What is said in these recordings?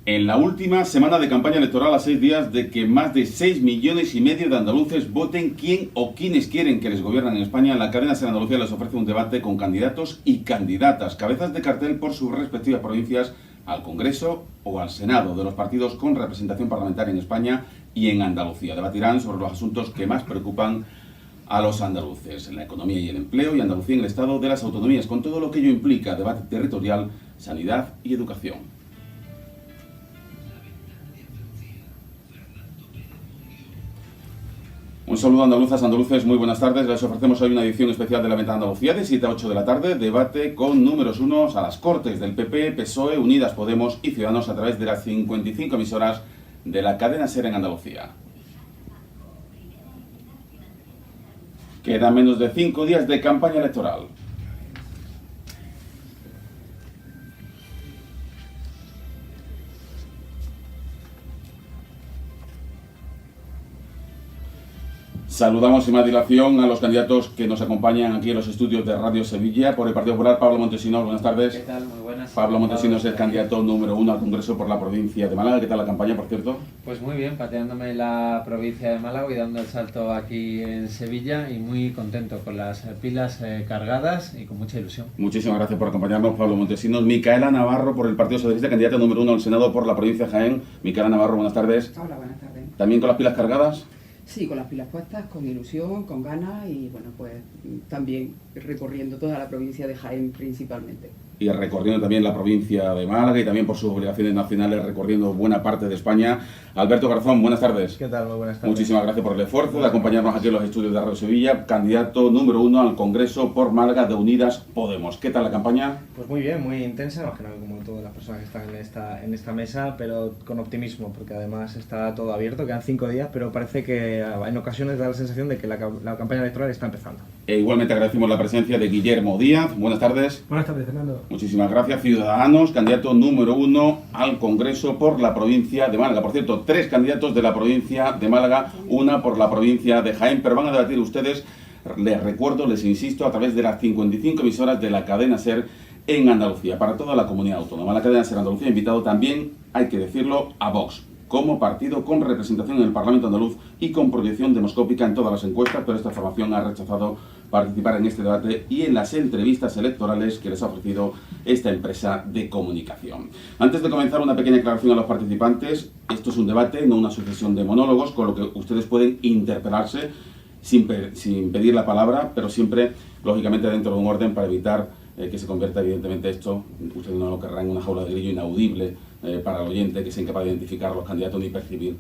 En la última semana de campaña electoral, a 6 días de que más de 6,5 millones de andaluces voten quién o quiénes quieren que les gobiernen en España, la cadena SER Andalucía les ofrece un debate con candidatos y candidatas, cabezas de cartel por sus respectivas provincias, al Congreso o al Senado de los partidos con representación parlamentaria en España y en Andalucía. Debatirán sobre los asuntos que más preocupan a los andaluces, la economía y el empleo, y Andalucía en el estado de las autonomías, con todo lo que ello implica: debate territorial, sanidad y educación. Un saludo andaluzas, andaluces, muy buenas tardes. Les ofrecemos hoy una edición especial de La Ventana de Andalucía de 7 a 8 de la tarde. Debate con números unos a las Cortes del PP, PSOE, Unidas Podemos y Ciudadanos a través de las 55 emisoras de la cadena SER en Andalucía. Quedan menos de 5 días de campaña electoral. Saludamos sin más dilación a los candidatos que nos acompañan aquí en los estudios de Radio Sevilla. Por el Partido Popular, Pablo Montesinos, buenas tardes. ¿Qué tal? Muy buenas. Pablo Montesinos es el candidato número 1 al Congreso por la provincia de Málaga. ¿Qué tal la campaña, por cierto? Pues muy bien, pateándome la provincia de Málaga y dando el salto aquí en Sevilla, y muy contento, con las pilas cargadas y con mucha ilusión. Muchísimas gracias por acompañarnos, Pablo Montesinos. Micaela Navarro, por el Partido Socialista, candidata número 1 al Senado por la provincia de Jaén. Micaela Navarro, buenas tardes. Hola, buenas tardes. ¿También con las pilas cargadas? Sí, con las pilas puestas, con ilusión, con ganas y bueno, pues también recorriendo toda la provincia de Jaén principalmente. Y recorriendo también la provincia de Málaga y también por sus obligaciones nacionales recorriendo buena parte de España. Alberto Garzón, buenas tardes. ¿Qué tal? Muy buenas tardes. Muchísimas gracias por el esfuerzo de acompañarnos aquí en los estudios de Radio Sevilla. Candidato número 1 al Congreso por Málaga de Unidas Podemos. ¿Qué tal la campaña? Pues muy bien, muy intensa, más que nada como todas las personas que están en esta mesa, pero con optimismo, porque además está todo abierto, quedan 5 días, pero parece que en ocasiones da la sensación de que la campaña electoral está empezando. Igualmente agradecemos la presencia de Guillermo Díaz. Buenas tardes. Buenas tardes, Fernando. Muchísimas gracias. Ciudadanos, candidato número 1 al Congreso por la provincia de Málaga. Por cierto, 3 candidatos de la provincia de Málaga, 1 por la provincia de Jaén, pero van a debatir ustedes, les recuerdo, les insisto, a través de las 55 emisoras de la cadena SER en Andalucía, para toda la comunidad autónoma. La cadena SER Andalucía ha invitado también, hay que decirlo, a Vox, como partido con representación en el Parlamento andaluz y con proyección demoscópica en todas las encuestas, pero esta formación ha rechazado participar en este debate y en las entrevistas electorales que les ha ofrecido esta empresa de comunicación. Antes de comenzar, una pequeña aclaración a los participantes. Esto es un debate, no una sucesión de monólogos, con lo que ustedes pueden interpelarse sin pedir la palabra, pero siempre, lógicamente, dentro de un orden para evitar que se convierta, evidentemente, esto, ustedes no lo querrán, en una jaula de grillo inaudible para el oyente, que sea incapaz de identificar a los candidatos ni percibir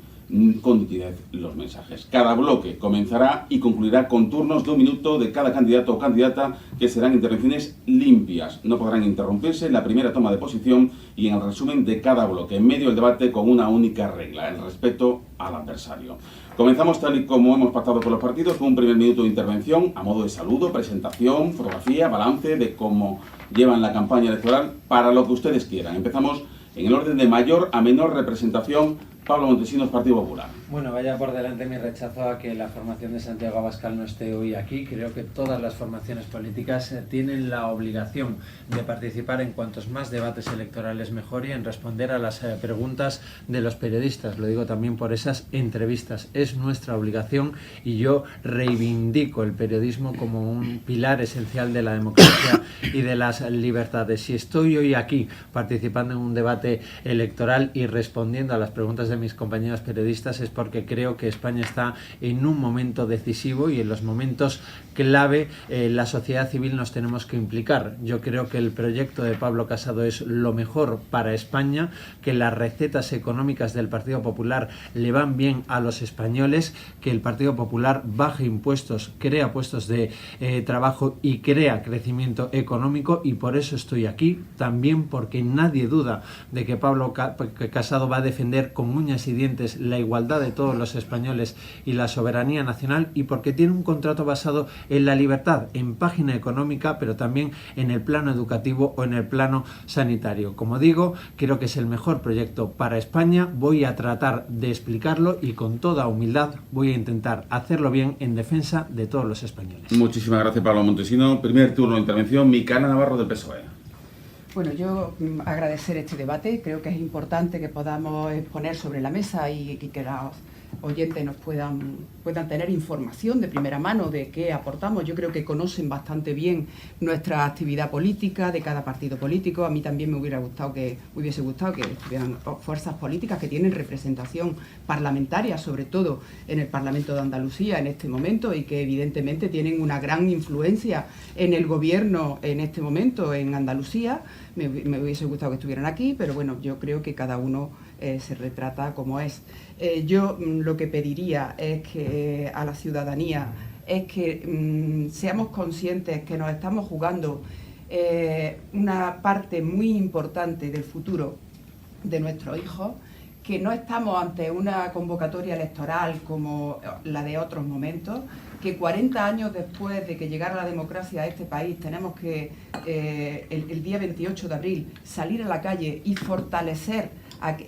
con nitidez los mensajes. Cada bloque comenzará y concluirá con turnos de 1 minuto de cada candidato o candidata, que serán intervenciones limpias. No podrán interrumpirse en la primera toma de posición y en el resumen de cada bloque, en medio del debate, con una única regla: el respeto al adversario. Comenzamos tal y como hemos pactado con los partidos, con un primer minuto de intervención a modo de saludo, presentación, fotografía, balance de cómo llevan la campaña electoral, para lo que ustedes quieran. Empezamos en el orden de mayor a menor representación. Pablo Montesinos, Partido Popular. Bueno, vaya por delante mi rechazo a que la formación de Santiago Abascal no esté hoy aquí. Creo que todas las formaciones políticas tienen la obligación de participar en cuantos más debates electorales mejor y en responder a las preguntas de los periodistas. Lo digo también por esas entrevistas. Es nuestra obligación y yo reivindico el periodismo como un pilar esencial de la democracia y de las libertades. Si estoy hoy aquí participando en un debate electoral y respondiendo a las preguntas de mis compañeros periodistas, es porque creo que España está en un momento decisivo y en los momentos clave la sociedad civil nos tenemos que implicar. Yo creo que el proyecto de Pablo Casado es lo mejor para España, que las recetas económicas del Partido Popular le van bien a los españoles, que el Partido Popular baja impuestos, crea puestos de trabajo y crea crecimiento económico, y por eso estoy aquí, también porque nadie duda de que Pablo Casado va a defender con uñas y dientes la igualdad de todos los españoles y la soberanía nacional, y porque tiene un contrato basado en la libertad, en página económica, pero también en el plano educativo o en el plano sanitario. Como digo, creo que es el mejor proyecto para España. Voy a tratar de explicarlo y con toda humildad voy a intentar hacerlo bien en defensa de todos los españoles. Muchísimas gracias, Pablo Montesino. Primer turno de intervención, Micaela Navarro, del PSOE. Bueno, yo agradecer este debate. Creo que es importante que podamos exponer sobre la mesa y que los oyentes nos puedan tener información de primera mano de qué aportamos. Yo creo que conocen bastante bien nuestra actividad política de cada partido político. A mí también me hubiese gustado que estuvieran fuerzas políticas que tienen representación parlamentaria, sobre todo en el Parlamento de Andalucía en este momento, y que evidentemente tienen una gran influencia en el gobierno en este momento en Andalucía. Me hubiese gustado que estuvieran aquí, pero bueno, yo creo que cada uno se retrata como es. Yo lo que pediría es que a la ciudadanía es que seamos conscientes que nos estamos jugando una parte muy importante del futuro de nuestros hijos, que no estamos ante una convocatoria electoral como la de otros momentos, que 40 años después de que llegara la democracia a este país tenemos que el día 28 de abril salir a la calle y fortalecer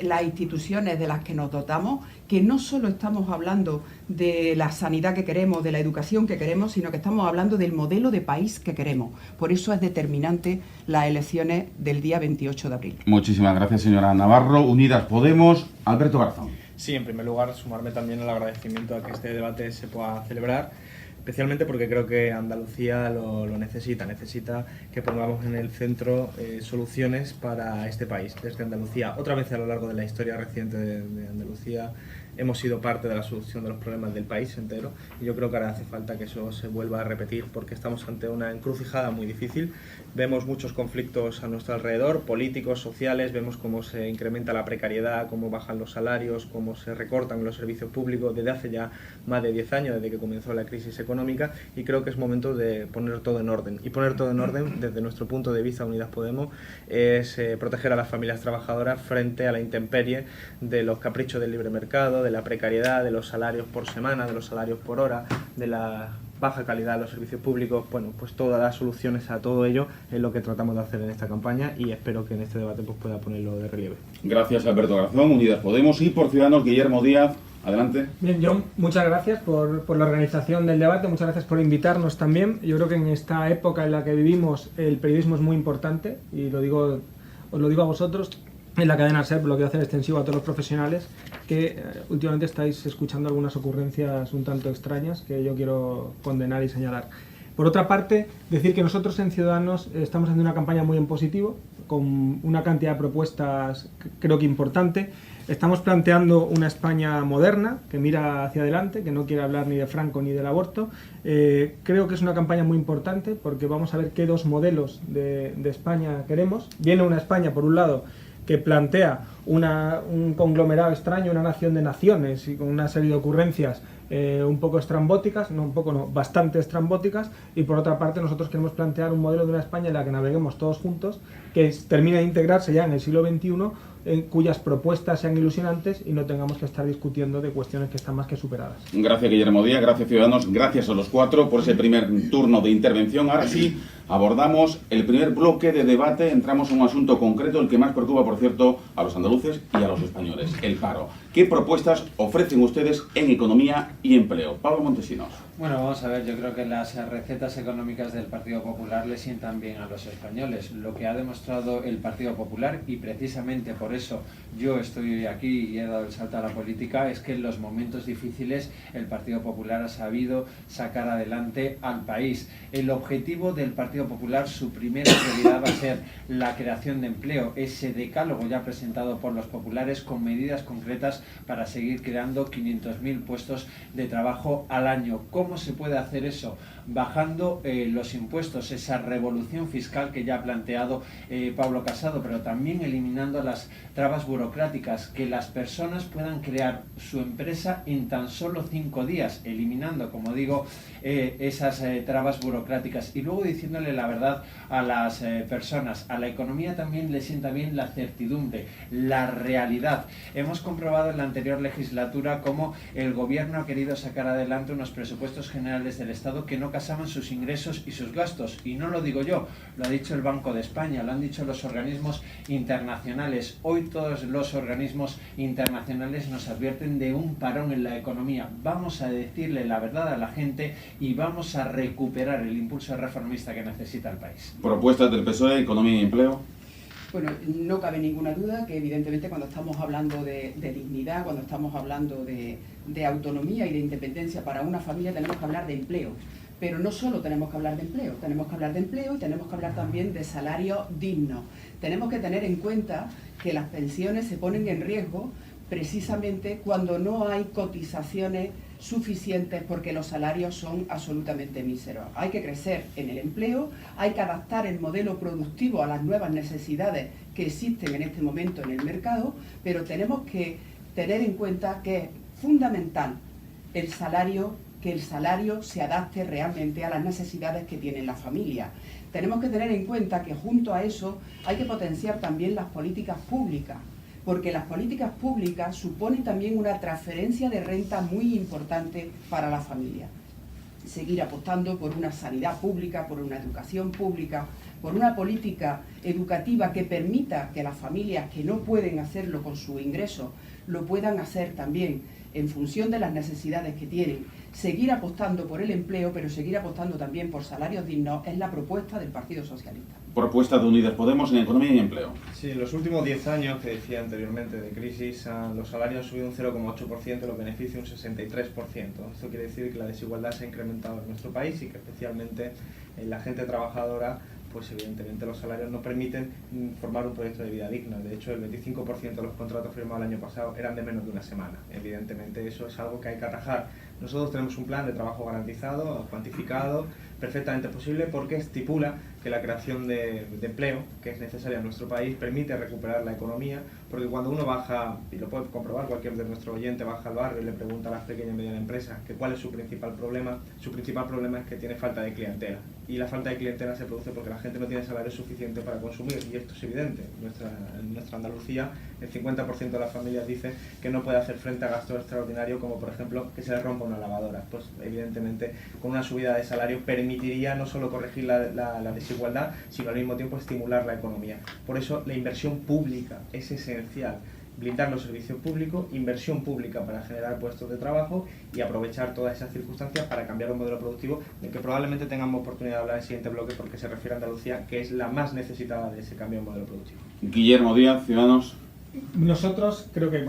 las instituciones de las que nos dotamos, que no solo estamos hablando de la sanidad que queremos, de la educación que queremos, sino que estamos hablando del modelo de país que queremos. Por eso es determinante las elecciones del día 28 de abril. Muchísimas gracias, señora Navarro. Unidas Podemos, Alberto Garzón. Sí, en primer lugar, sumarme también al agradecimiento a que este debate se pueda celebrar, especialmente porque creo que Andalucía lo necesita que pongamos en el centro soluciones para este país. Desde Andalucía, otra vez a lo largo de la historia reciente de Andalucía, hemos sido parte de la solución de los problemas del país entero, y yo creo que ahora hace falta que eso se vuelva a repetir, porque estamos ante una encrucijada muy difícil. Vemos muchos conflictos a nuestro alrededor, políticos, sociales, vemos cómo se incrementa la precariedad, cómo bajan los salarios, cómo se recortan los servicios públicos desde hace ya más de 10 años, desde que comenzó la crisis económica, y creo que es momento de poner todo en orden. Y poner todo en orden, desde nuestro punto de vista, Unidas Podemos, es proteger a las familias trabajadoras frente a la intemperie de los caprichos del libre mercado, de la precariedad, de los salarios por semana, de los salarios por hora, de la baja calidad de los servicios públicos. Bueno, pues todas las soluciones a todo ello es lo que tratamos de hacer en esta campaña, y espero que en este debate pues pueda ponerlo de relieve. Gracias, Alberto Garzón. Unidas Podemos. Y por Ciudadanos, Guillermo Díaz. Adelante. Bien, John, muchas gracias por la organización del debate, muchas gracias por invitarnos también. Yo creo que en esta época en la que vivimos el periodismo es muy importante, y os lo digo a vosotros, en la cadena SER, lo que hace extensivo a todos los profesionales que últimamente estáis escuchando algunas ocurrencias un tanto extrañas que yo quiero condenar y señalar. Por otra parte, decir que nosotros en Ciudadanos estamos haciendo una campaña muy en positivo, con una cantidad de propuestas creo que importante. Estamos planteando una España moderna, que mira hacia adelante, que no quiere hablar ni de Franco ni del aborto. Creo que es una campaña muy importante porque vamos a ver qué dos modelos de España queremos. Viene una España, por un lado, que plantea un conglomerado extraño, una nación de naciones y con una serie de ocurrencias un poco estrambóticas, bastante estrambóticas, y por otra parte nosotros queremos plantear un modelo de una España en la que naveguemos todos juntos, que termine de integrarse ya en el siglo XXI, cuyas propuestas sean ilusionantes y no tengamos que estar discutiendo de cuestiones que están más que superadas. Gracias, Guillermo Díaz, gracias, Ciudadanos, gracias a los cuatro por ese primer turno de intervención. Ahora sí, abordamos el primer bloque de debate, entramos en un asunto concreto, el que más preocupa, por cierto, a los andaluces y a los españoles, el paro. ¿Qué propuestas ofrecen ustedes en economía y empleo? Pablo Montesinos. Bueno, vamos a ver, yo creo que las recetas económicas del Partido Popular le sientan bien a los españoles. Lo que ha demostrado el Partido Popular, y precisamente por eso yo estoy aquí y he dado el salto a la política, es que en los momentos difíciles el Partido Popular ha sabido sacar adelante al país. El objetivo del Partido Popular, su primera prioridad va a ser la creación de empleo, ese decálogo ya presentado por los populares con medidas concretas para seguir creando 500.000 puestos de trabajo al año. ¿Cómo ¿Cómo se puede hacer eso? Bajando los impuestos, esa revolución fiscal que ya ha planteado Pablo Casado, pero también eliminando las trabas burocráticas, que las personas puedan crear su empresa en tan solo 5 días, eliminando, como digo, esas trabas burocráticas, y luego diciéndole la verdad a las personas. A la economía también le sienta bien la certidumbre, la realidad. Hemos comprobado en la anterior legislatura cómo el gobierno ha querido sacar adelante unos presupuestos generales del Estado que no casaban sus ingresos y sus gastos, y no lo digo yo, lo ha dicho el Banco de España, lo han dicho los organismos internacionales. Hoy todos los organismos internacionales nos advierten de un parón en la economía. Vamos a decirle la verdad a la gente y vamos a recuperar el impulso reformista que necesita el país. Propuestas del PSOE, economía y empleo. Bueno, no cabe ninguna duda que evidentemente cuando estamos hablando de dignidad, cuando estamos hablando de autonomía y de independencia para una familia, tenemos que hablar de empleo. Pero no solo tenemos que hablar de empleo, tenemos que hablar de empleo y tenemos que hablar también de salario digno. Tenemos que tener en cuenta que las pensiones se ponen en riesgo precisamente cuando no hay cotizaciones suficientes, porque los salarios son absolutamente míseros. Hay que crecer en el empleo, hay que adaptar el modelo productivo a las nuevas necesidades que existen en este momento en el mercado, pero tenemos que tener en cuenta que es fundamental que el salario se adapte realmente a las necesidades que tienen las familias. Tenemos que tener en cuenta que junto a eso hay que potenciar también las políticas públicas, porque las políticas públicas suponen también una transferencia de renta muy importante para la familia. Seguir apostando por una sanidad pública, por una educación pública, por una política educativa que permita que las familias que no pueden hacerlo con su ingreso, lo puedan hacer también en función de las necesidades que tienen. Seguir apostando por el empleo, pero seguir apostando también por salarios dignos, es la propuesta del Partido Socialista. Propuesta de Unidas Podemos en economía y empleo. Sí, en los últimos 10 años, que decía anteriormente, de crisis, los salarios han subido un 0,8%, los beneficios un 63%. Esto quiere decir que la desigualdad se ha incrementado en nuestro país y que especialmente en la gente trabajadora, pues evidentemente los salarios no permiten formar un proyecto de vida digno. De hecho, el 25% de los contratos firmados el año pasado eran de menos de una semana. Evidentemente eso es algo que hay que atajar. Nosotros tenemos un plan de trabajo garantizado, cuantificado, perfectamente posible, porque estipula que la creación de empleo, que es necesaria en nuestro país, permite recuperar la economía, porque cuando uno baja, y lo puede comprobar cualquier de nuestros oyentes, baja al barrio y le pregunta a las pequeñas y medianas empresas que cuál es su principal problema es que tiene falta de clientela. Y la falta de clientela se produce porque la gente no tiene salario suficiente para consumir, y esto es evidente. En nuestra Andalucía, el 50% de las familias dice que no puede hacer frente a gastos extraordinarios, como por ejemplo que se le rompa una lavadora. Pues evidentemente con una subida de salario permitiría no solo corregir la desigualdad, sino al mismo tiempo estimular la economía. Por eso la inversión pública es esencial. Blindar los servicios públicos, inversión pública para generar puestos de trabajo y aprovechar todas esas circunstancias para cambiar un modelo productivo del que probablemente tengamos oportunidad de hablar en el siguiente bloque, porque se refiere a Andalucía, que es la más necesitada de ese cambio de modelo productivo. Guillermo Díaz, Ciudadanos. Nosotros creo que,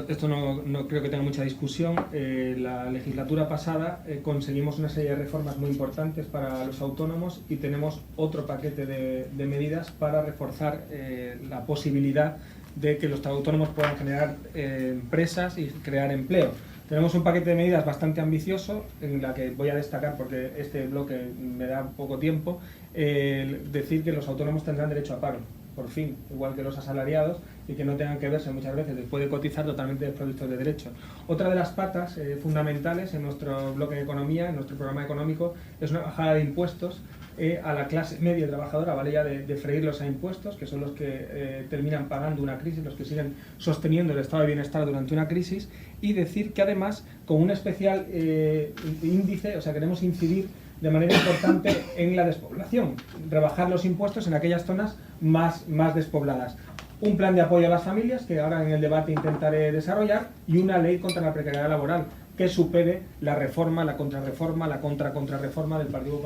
esto no creo que tenga mucha discusión. La legislatura pasada conseguimos una serie de reformas muy importantes para los autónomos y tenemos otro paquete de medidas para reforzar la posibilidad de que los autónomos puedan generar empresas y crear empleo. Tenemos un paquete de medidas bastante ambicioso, en la que voy a destacar, porque este bloque me da poco tiempo, decir que los autónomos tendrán derecho a paro, por fin, igual que los asalariados, y que no tengan que verse muchas veces después de cotizar totalmente desprovistos de derechos. Otra de las patas fundamentales en nuestro bloque de economía, en nuestro programa económico, es una bajada de impuestos a la clase media trabajadora, ¿vale? Ya de freírlos a impuestos, que son los que terminan pagando una crisis, los que siguen sosteniendo el estado de bienestar durante una crisis, y decir que además, con un especial índice, o sea, queremos incidir de manera importante en la despoblación, rebajar los impuestos en aquellas zonas más despobladas. Un plan de apoyo a las familias, que ahora en el debate intentaré desarrollar, y una ley contra la precariedad laboral, que supere la reforma, la contrarreforma, la contrarreforma del Partido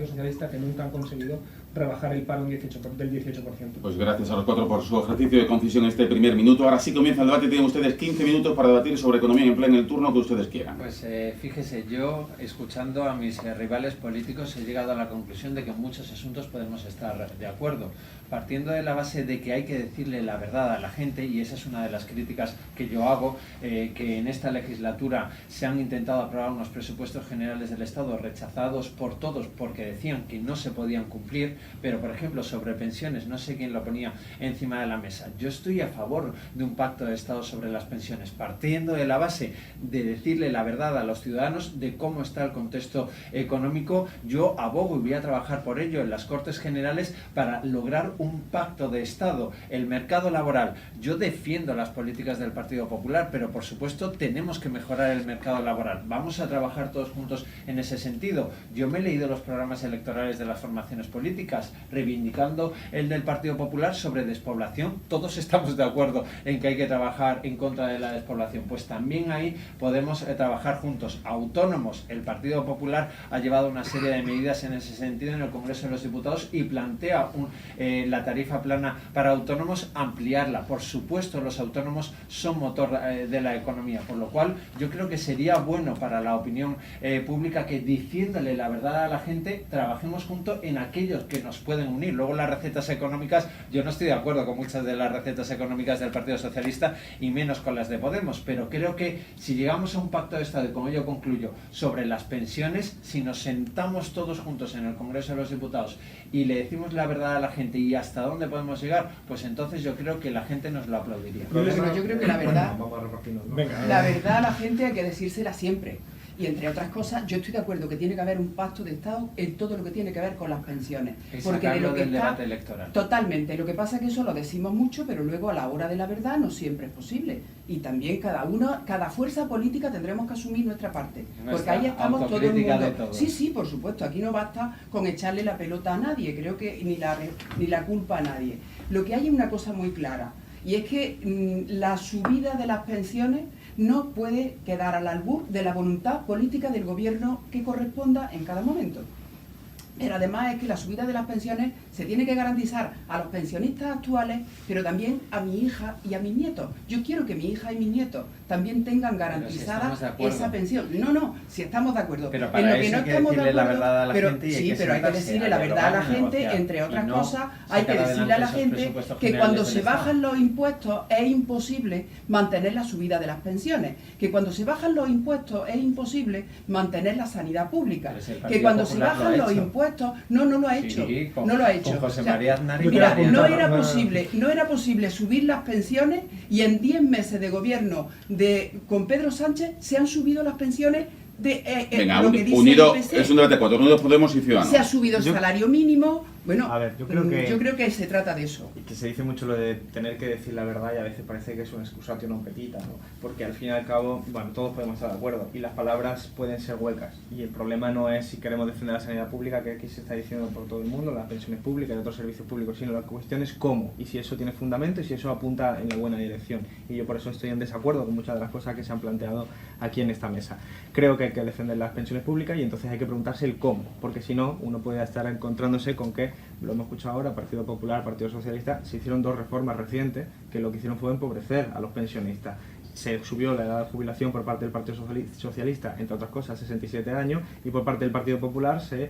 Socialista, que nunca han conseguido rebajar el paro del 18%. Pues gracias a los cuatro por su ejercicio de concisión en este primer minuto. Ahora sí comienza el debate. Tienen ustedes 15 minutos para debatir sobre economía y empleo en el turno que ustedes quieran. Pues fíjese, yo, escuchando a mis rivales políticos, he llegado a la conclusión de que en muchos asuntos podemos estar de acuerdo, partiendo de la base de que hay que decirle la verdad a la gente, y esa es una de las críticas que yo hago, que en esta legislatura se han intentado aprobar unos presupuestos generales del Estado rechazados por todos porque decían que no se podían cumplir, pero por ejemplo sobre pensiones, no sé quién lo ponía encima de la mesa. Yo estoy a favor de un pacto de Estado sobre las pensiones, partiendo de la base de decirle la verdad a los ciudadanos de cómo está el contexto económico. Yo abogo y voy a trabajar por ello en las Cortes Generales para lograr un pacto de Estado. El mercado laboral, yo defiendo las políticas del Partido Popular, pero por supuesto tenemos que mejorar el mercado laboral. Vamos a trabajar todos juntos en ese sentido. Yo me he leído los programas electorales de las formaciones políticas, reivindicando el del Partido Popular sobre despoblación. Todos estamos de acuerdo en que hay que trabajar en contra de la despoblación. Pues también ahí podemos trabajar juntos. Autónomos, el Partido Popular ha llevado una serie de medidas en ese sentido en el Congreso de los Diputados y plantea la tarifa plana para autónomos, ampliarla. Por supuesto, los autónomos son motor de la economía, por lo cual yo creo que sería bueno para la opinión pública que, diciéndole la verdad a la gente, trabajemos juntos en aquellos que nos pueden unir. Luego las recetas económicas, yo no estoy de acuerdo con muchas de las recetas económicas del Partido Socialista y menos con las de Podemos, pero creo que si llegamos a un pacto de Estado, y con ello concluyo, sobre las pensiones, si nos sentamos todos juntos en el Congreso de los Diputados y le decimos la verdad a la gente y hasta dónde podemos llegar, pues entonces yo creo que la gente nos lo aplaudiría. Pero yo creo que la verdad, Vamos a repartirnos, ¿no? la verdad a la gente hay que decírsela siempre. Y entre otras cosas, yo estoy de acuerdo que tiene que haber un pacto de Estado en todo lo que tiene que ver con las pensiones. Porque de lo que del debate electoral. Totalmente. Lo que pasa es que eso lo decimos mucho, pero luego a la hora de la verdad no siempre es posible. Y también cada fuerza política tendremos que asumir nuestra parte. Porque ahí estamos todo el mundo. Sí, por supuesto. Aquí no basta con echarle la pelota a nadie, creo que ni la culpa a nadie. Lo que hay es una cosa muy clara, y es que la subida de las pensiones no puede quedar al albur de la voluntad política del gobierno que corresponda en cada momento. Pero además es que la subida de las pensiones se tiene que garantizar a los pensionistas actuales, pero también a mi hija y a mis nietos. Yo quiero que mi hija y mis nietos también tengan garantizada esa pensión. No, si estamos de acuerdo. Pero para en lo que no estamos de acuerdo, la verdad a la gente y sí, pero hay que decirle la verdad a la gente, entre otras cosas, hay que decirle a la gente que cuando se bajan los impuestos es imposible mantener la subida de las pensiones, que cuando se bajan los impuestos es imposible mantener la sanidad pública, que cuando se bajan los impuestos no lo ha hecho, no lo ha hecho. Con José María Aznar, mira, no era posible subir las pensiones, y en 10 meses de gobierno con Pedro Sánchez se han subido las pensiones Venga, lo que dice unido, el PC, es un debate 4, Unidos Podemos y Ciudadanos. se ha subido el salario mínimo. Bueno, a ver, yo creo que se trata de eso. Y que se dice mucho lo de tener que decir la verdad, y a veces parece que es una excusatio non petita, ¿no? Porque al fin y al cabo, bueno, todos podemos estar de acuerdo y las palabras pueden ser huecas, y el problema no es si queremos defender la sanidad pública, que aquí se está diciendo por todo el mundo, las pensiones públicas y otros servicios públicos, sino la cuestión es cómo, y si eso tiene fundamento y si eso apunta en la buena dirección. Y yo por eso estoy en desacuerdo con muchas de las cosas que se han planteado aquí en esta mesa. Creo que hay que defender las pensiones públicas, y entonces hay que preguntarse el cómo, porque si no, uno puede estar encontrándose con que, lo hemos escuchado ahora, Partido Popular, Partido Socialista, se hicieron 2 reformas recientes que lo que hicieron fue empobrecer a los pensionistas. Se subió la edad de jubilación por parte del Partido Socialista, entre otras cosas, 67 años, y por parte del Partido Popular se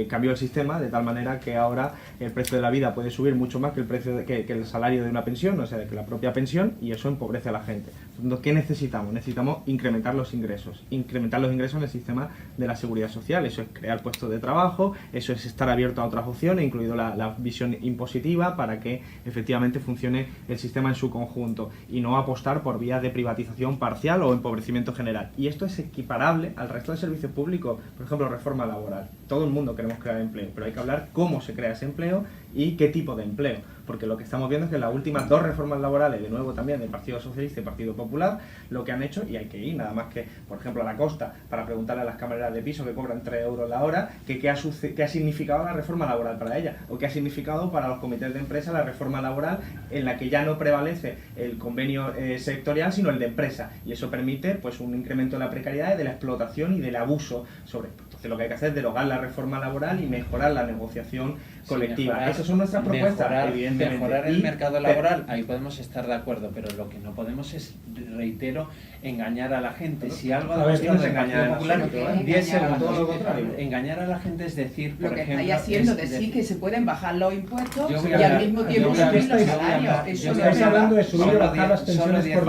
cambió el sistema de tal manera que ahora el precio de la vida puede subir mucho más que el precio que el salario de una pensión, o sea, que la propia pensión, y eso empobrece a la gente. Entonces, ¿qué necesitamos? Necesitamos incrementar los ingresos en el sistema de la seguridad social. Eso es crear puestos de trabajo, eso es estar abierto a otras opciones, incluido la visión impositiva, para que efectivamente funcione el sistema en su conjunto, y no apostar por vías de privatización parcial o empobrecimiento general. Y esto es equiparable al resto de servicios públicos, por ejemplo, reforma laboral. Todo el mundo queremos crear empleo, pero hay que hablar cómo se crea ese empleo y qué tipo de empleo, porque lo que estamos viendo es que las últimas 2 reformas laborales, de nuevo también del Partido Socialista y Partido Popular, lo que han hecho, y hay que ir nada más que, por ejemplo, a la costa para preguntarle a las camareras de piso que cobran 3 euros la hora, que qué ha significado la reforma laboral para ella, o qué ha significado para los comités de empresa la reforma laboral, en la que ya no prevalece el convenio sectorial, sino el de empresa, y eso permite pues un incremento de la precariedad y de la explotación y del abuso sobre Entonces lo que hay que hacer es derogar la reforma laboral y mejorar la negociación colectiva. Esas son nuestras propuestas, evidentemente. Mejorar el mercado laboral, ahí podemos estar de acuerdo, pero lo que no podemos es, reitero, engañar a la gente. Si algo ha demostrado el Partido Popular, 10 segundos, engañar a la gente es decir, por lo que ejemplo, estáis haciendo, decir que se pueden bajar los impuestos Yo voy y a hablar- al mismo tiempo yo voy a subir los hablar- salarios. yo Eso no estoy es hablando de verdad. subir o bajar las pensiones por decreto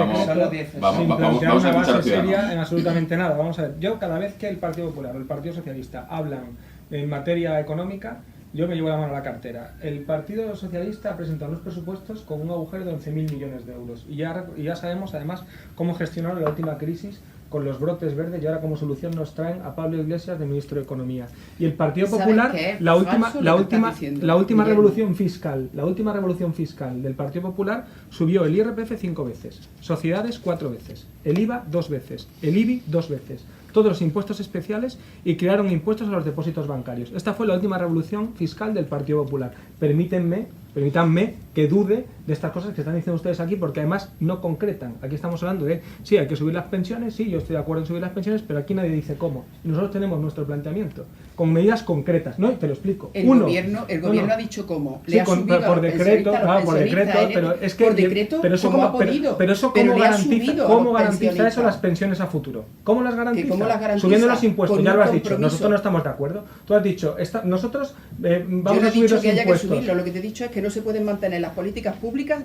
Vamos, sin vamos, plantear vamos a una escuchar base al ciudadano. seria en absolutamente nada. Vamos a ver, yo cada vez que el Partido Popular o el Partido Socialista hablan en materia económica, yo me llevo la mano a la cartera. El Partido Socialista ha presentado unos presupuestos con un agujero de 11.000 millones de euros. Y ya sabemos, además, cómo gestionaron la última crisis con los brotes verdes, y ahora como solución nos traen a Pablo Iglesias de ministro de Economía. Y el Partido ¿Sabes Popular, qué? la última Falso lo que estás diciendo, la última Guillermo. revolución fiscal del Partido Popular subió el IRPF 5 veces, sociedades 4 veces, el IVA 2 veces, el IBI 2 veces, todos los impuestos especiales, y crearon impuestos a los depósitos bancarios. Esta fue la última revolución fiscal del Partido Popular. Permítanme que dude de estas cosas que están diciendo ustedes aquí, porque además no concretan. Aquí estamos hablando de, sí, hay que subir las pensiones, sí, yo estoy de acuerdo en subir las pensiones, pero aquí nadie dice cómo. Y nosotros tenemos nuestro planteamiento, con medidas concretas. No, te lo explico. El gobierno ha dicho cómo. Sí, por decreto, por decreto, pero es que... Por decreto, pero eso ¿cómo cómo, ha podido? pero eso Pero cómo le ha garantiza, subido cómo a los garantiza eso pensionistas. las pensiones a futuro. ¿Cómo las garantiza? ¿Cómo las garantiza? Subiendo los impuestos, Con ya un lo has dicho. compromiso. Nosotros no estamos de acuerdo. Tú has dicho, nosotros Yo vamos no a he subir dicho los que haya que impuestos. subirlo, lo que te he dicho es que no se pueden mantener las políticas públicas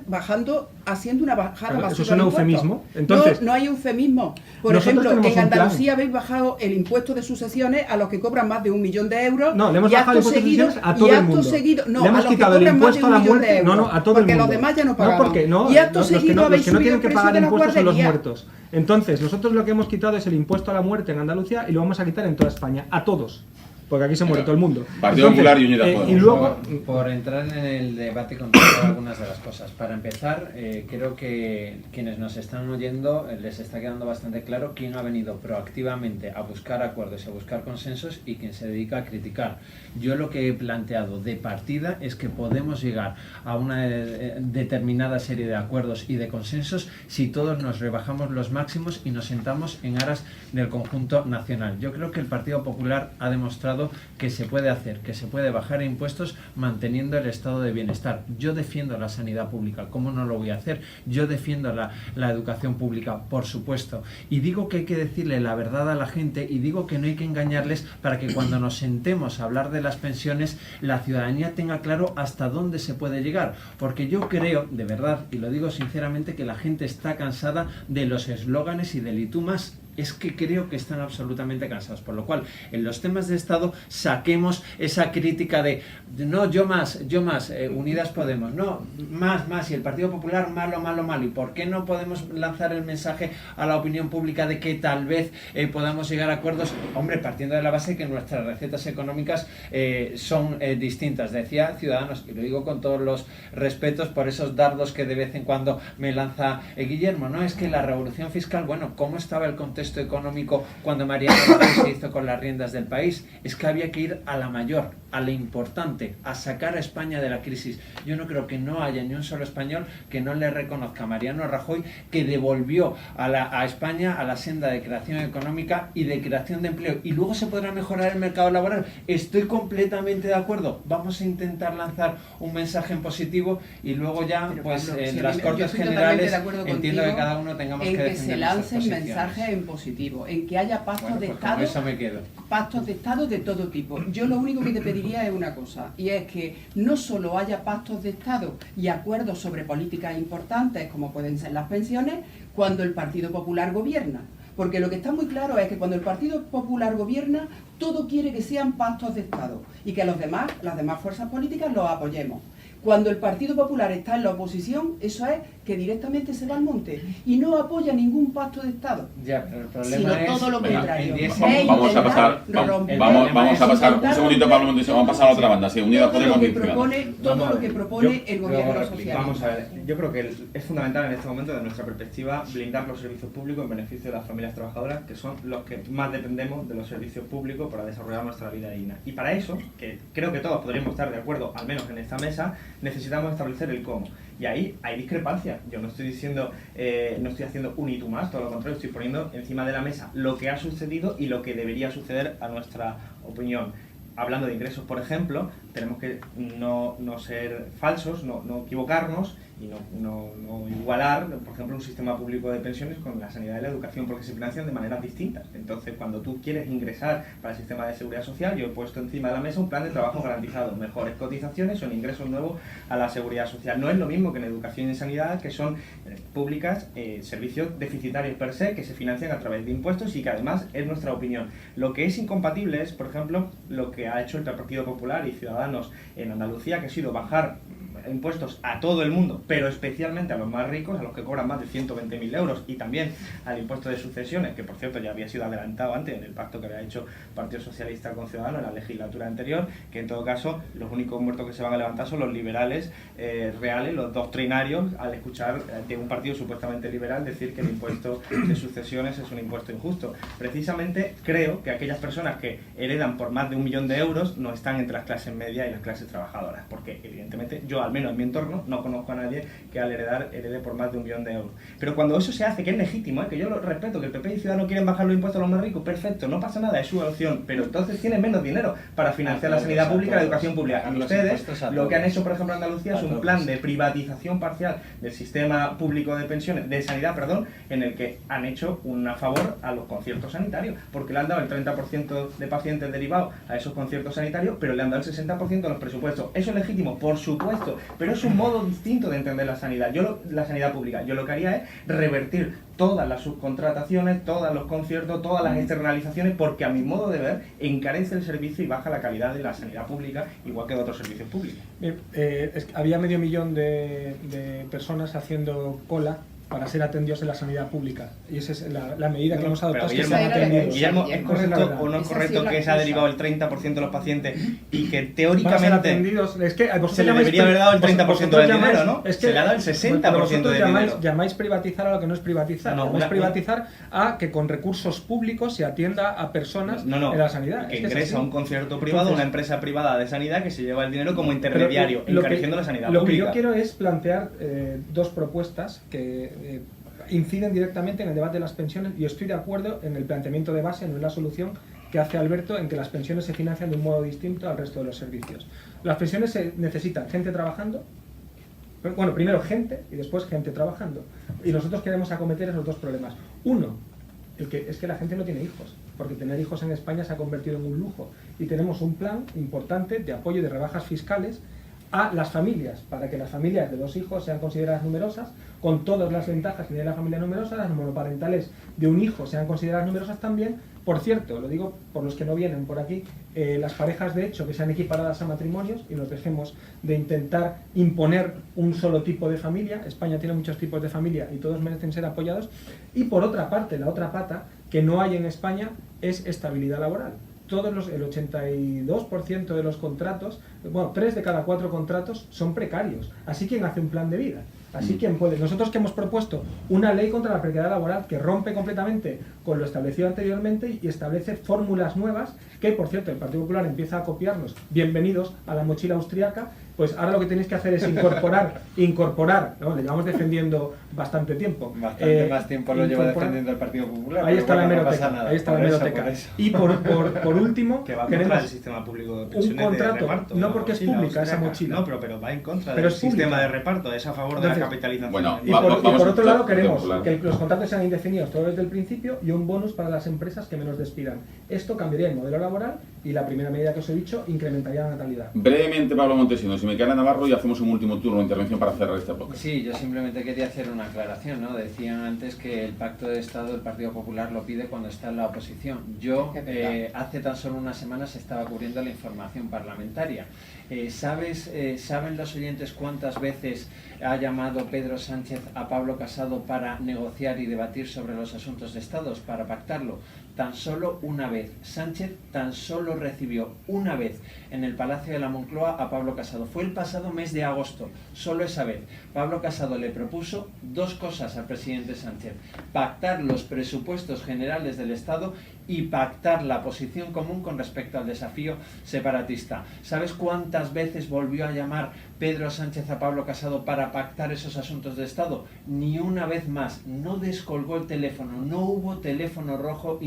haciendo una bajada Claro, masiva eso es un de impuestos. eufemismo. Entonces, no hay eufemismo. Por nosotros ejemplo, tenemos en un plan. Andalucía habéis bajado el impuesto de sucesiones a los que cobran más de 1 millón de euros. No, le hemos y bajado el acto impuesto de seguido- sucesiones a todo y el acto mundo. seguido- no, Le hemos a los que quitado el cobran más de impuesto a 1 la millón de muerte. euros, No, a todo el porque mundo. los demás ya no No, pagaban. porque no, Y acto los que seguido no habéis tienen subido que el precio pagar de la impuestos son los guardería. muertos. Entonces, nosotros lo que hemos quitado es el impuesto a la muerte en Andalucía y lo vamos a quitar en toda España, a todos. Porque aquí se muere todo el mundo. Partido Popular y Unidas Podemos. Y luego, por entrar en el debate y contestar algunas de las cosas. Para empezar, creo que quienes nos están oyendo les está quedando bastante claro quién ha venido proactivamente a buscar acuerdos y a buscar consensos y quién se dedica a criticar. Yo lo que he planteado de partida es que podemos llegar a una determinada serie de acuerdos y de consensos si todos nos rebajamos los máximos y nos sentamos en aras del conjunto nacional. Yo creo que el Partido Popular ha demostrado que se puede hacer, que se puede bajar impuestos manteniendo el estado de bienestar. Yo defiendo la sanidad pública, ¿cómo no lo voy a hacer? Yo defiendo la educación pública, por supuesto. Y digo que hay que decirle la verdad a la gente y digo que no hay que engañarles para que cuando nos sentemos a hablar de las pensiones, la ciudadanía tenga claro hasta dónde se puede llegar. Porque yo creo, de verdad, y lo digo sinceramente, que la gente está cansada de los eslóganes y del "y tú más". Es que creo que están absolutamente cansados, por lo cual en los temas de Estado saquemos esa crítica de no, yo más, Unidas Podemos, no, más, y el Partido Popular malo, y por qué no podemos lanzar el mensaje a la opinión pública de que tal vez podamos llegar a acuerdos, hombre, partiendo de la base que nuestras recetas económicas son distintas, decía Ciudadanos, y lo digo con todos los respetos por esos dardos que de vez en cuando me lanza Guillermo, no, es que la revolución fiscal, bueno, ¿cómo estaba el contexto económico cuando Mariano Rajoy se hizo con las riendas del país? Es que había que ir a la mayor, a la importante, a sacar a España de la crisis. Yo no creo que no haya ni un solo español que no le reconozca a Mariano Rajoy que devolvió a España a la senda de creación económica y de creación de empleo. Y luego se podrá mejorar el mercado laboral. Estoy completamente de acuerdo. Vamos a intentar lanzar un mensaje en positivo y luego ya, Pero, pues Pablo, en si las yo Cortes estoy totalmente Generales de acuerdo entiendo que contigo cada uno tengamos en que que defender se nuestras lancen posiciones. mensajes en positivo, en que haya pactos Bueno, de pues con Estado, eso me quedo. pactos de Estado de todo tipo. Yo lo único que te pediría es una cosa, y es que no solo haya pactos de Estado y acuerdos sobre políticas importantes, como pueden ser las pensiones, cuando el Partido Popular gobierna. Porque lo que está muy claro es que cuando el Partido Popular gobierna, todo quiere que sean pactos de Estado y que las demás fuerzas políticas los apoyemos. Cuando el Partido Popular está en la oposición, eso es que directamente se va al monte y no apoya ningún pacto de Estado. Ya, pero el problema Sino es... todo lo Venga, contrario. en 10 Es segundos- Vamos a pasar, intentar romper- vamos a pasar un segundito, Pablo Montes, vamos a pasar a otra banda. Sí, Unidas todo Podemos lo que y Ciudadanos. propone, el gobierno socialista. Vamos a ver, yo creo que es fundamental en este momento, desde nuestra perspectiva, blindar los servicios públicos en beneficio de las familias trabajadoras, que son los que más dependemos de los servicios públicos para desarrollar nuestra vida digna. Y para eso, que creo que todos podríamos estar de acuerdo, al menos en esta mesa, necesitamos establecer el cómo. Y ahí hay discrepancia. Yo no estoy diciendo, no estoy haciendo un y tú más, todo lo contrario, estoy poniendo encima de la mesa lo que ha sucedido y lo que debería suceder a nuestra opinión. Hablando de ingresos, por ejemplo, tenemos que no ser falsos, no equivocarnos y no igualar, por ejemplo, un sistema público de pensiones con la sanidad y la educación, porque se financian de maneras distintas. Entonces, cuando tú quieres ingresar para el sistema de seguridad social, yo he puesto encima de la mesa un plan de trabajo garantizado, mejores cotizaciones o ingresos nuevos a la seguridad social. No es lo mismo que en educación y en sanidad, que son públicas, servicios deficitarios per se, que se financian a través de impuestos y que además es nuestra opinión. Lo que es incompatible es, por ejemplo, lo que ha hecho el Partido Popular y Ciudadanos en Andalucía, que ha sido bajar impuestos a todo el mundo, pero especialmente a los más ricos, a los que cobran más de 120.000 euros, y también al impuesto de sucesiones, que por cierto ya había sido adelantado antes en el pacto que había hecho el Partido Socialista con Ciudadanos en la legislatura anterior, que en todo caso los únicos muertos que se van a levantar son los liberales reales, los doctrinarios, al escuchar de un partido supuestamente liberal decir que el impuesto de sucesiones es un impuesto injusto. Precisamente creo que aquellas personas que heredan por más de 1 millón de euros no están entre las clases medias y las clases trabajadoras, porque evidentemente yo, al menos en mi entorno, no conozco a nadie que al heredar herede por más de 1 millón de euros. Pero cuando eso se hace, que es legítimo, que yo lo respeto, que el PP y Ciudadanos quieren bajar los impuestos a los más ricos, perfecto, no pasa nada, es su opción, pero entonces tienen menos dinero para financiar la sanidad pública y la educación pública. Y ustedes, lo que han hecho, por ejemplo, en Andalucía es un plan de privatización parcial del sistema público de pensiones, de sanidad, perdón, en el que han hecho un favor a los conciertos sanitarios, porque le han dado el 30% de pacientes derivados a esos conciertos sanitarios, pero le han dado el 60% de los presupuestos. ¿Eso es legítimo? Por supuesto, pero es un modo distinto de entender la sanidad. La sanidad pública. Yo lo que haría es revertir todas las subcontrataciones, todos los conciertos, todas las externalizaciones, porque a mi modo de ver encarece el servicio y baja la calidad de la sanidad pública, igual que de otros servicios públicos. Bien, había 500.000 de personas haciendo cola para ser atendidos en la sanidad pública, y esa es la medida que hemos adoptado. Guillermo, ¿es correcto o no es correcto que se ha derivado el 30% de los pacientes y que teóricamente atendidos? Es que se le debería haber dado el 30% del dinero, ¿no? Es que se le ha dado el 60% del dinero. Llamáis privatizar a lo que no es privatizar. Llamáis privatizar a que con recursos públicos se atienda a personas en la sanidad. Que ingresa a un concierto privado, una empresa privada de sanidad que se lleva el dinero como intermediario, encareciendo la sanidad pública. Lo que yo quiero es plantear dos propuestas que inciden directamente en el debate de las pensiones, y estoy de acuerdo en el planteamiento de base, no en la solución que hace Alberto, en que las pensiones se financian de un modo distinto al resto de los servicios. Las pensiones se necesitan gente trabajando, bueno, primero gente y después gente trabajando, y nosotros queremos acometer esos dos problemas. Uno, es que la gente no tiene hijos, porque tener hijos en España se ha convertido en un lujo, y tenemos un plan importante de apoyo y de rebajas fiscales a las familias, para que las familias de 2 hijos sean consideradas numerosas, con todas las ventajas que tiene la familia numerosa. Las monoparentales de 1 hijo sean consideradas numerosas también. Por cierto, lo digo por los que no vienen por aquí, las parejas de hecho que sean equiparadas a matrimonios, y nos dejemos de intentar imponer un solo tipo de familia. España tiene muchos tipos de familia y todos merecen ser apoyados. Y por otra parte, la otra pata que no hay en España es estabilidad laboral. El 82% de los contratos, bueno, 3 de cada 4 contratos son precarios. Así, ¿quién hace un plan de vida? Así, ¿quién puede? Nosotros, que hemos propuesto una ley contra la precariedad laboral que rompe completamente con lo establecido anteriormente y establece fórmulas nuevas que, por cierto, el Partido Popular empieza a copiarnos. Bienvenidos a la mochila austriaca. Pues ahora lo que tenéis que hacer es incorporar, ¿no? Le llevamos defendiendo bastante tiempo. Bastante más tiempo lo lleva defendiendo el Partido Popular. Ahí está la hemeroteca. Ahí está la hemeroteca. Y por último, que va en contra del sistema público de pensiones, un contrato, de reparto, no porque es pública esa mochila. No, pero va en contra del sistema de reparto, es a favor de la capitalización. Bueno, y por otro lado queremos que los contratos sean indefinidos todo desde el principio, y un bonus para las empresas que menos despidan. Esto cambiaría el modelo laboral, y la primera medida que os he dicho incrementaría la natalidad. Brevemente, Pablo Montesinos, si me queda Navarro, y hacemos un último turno de intervención para cerrar esta época. Sí, yo simplemente quería hacer una aclaración, ¿no? Decían antes que el Pacto de Estado del Partido Popular lo pide cuando está en la oposición. Yo hace tan solo unas semanas estaba cubriendo la información parlamentaria. ¿Saben los oyentes cuántas veces ha llamado Pedro Sánchez a Pablo Casado para negociar y debatir sobre los asuntos de Estado, para pactarlo? Tan solo una vez. Sánchez tan solo recibió una vez en el Palacio de la Moncloa a Pablo Casado. fue el pasado mes de agosto, solo esa vez. Pablo Casado le propuso dos cosas al presidente Sánchez: pactar los presupuestos generales del Estado y pactar la posición común con respecto al desafío separatista. ¿Sabes cuántas veces volvió a llamar Pedro Sánchez a Pablo Casado para pactar esos asuntos de Estado? Ni una vez más. No descolgó el teléfono, no hubo teléfono rojo,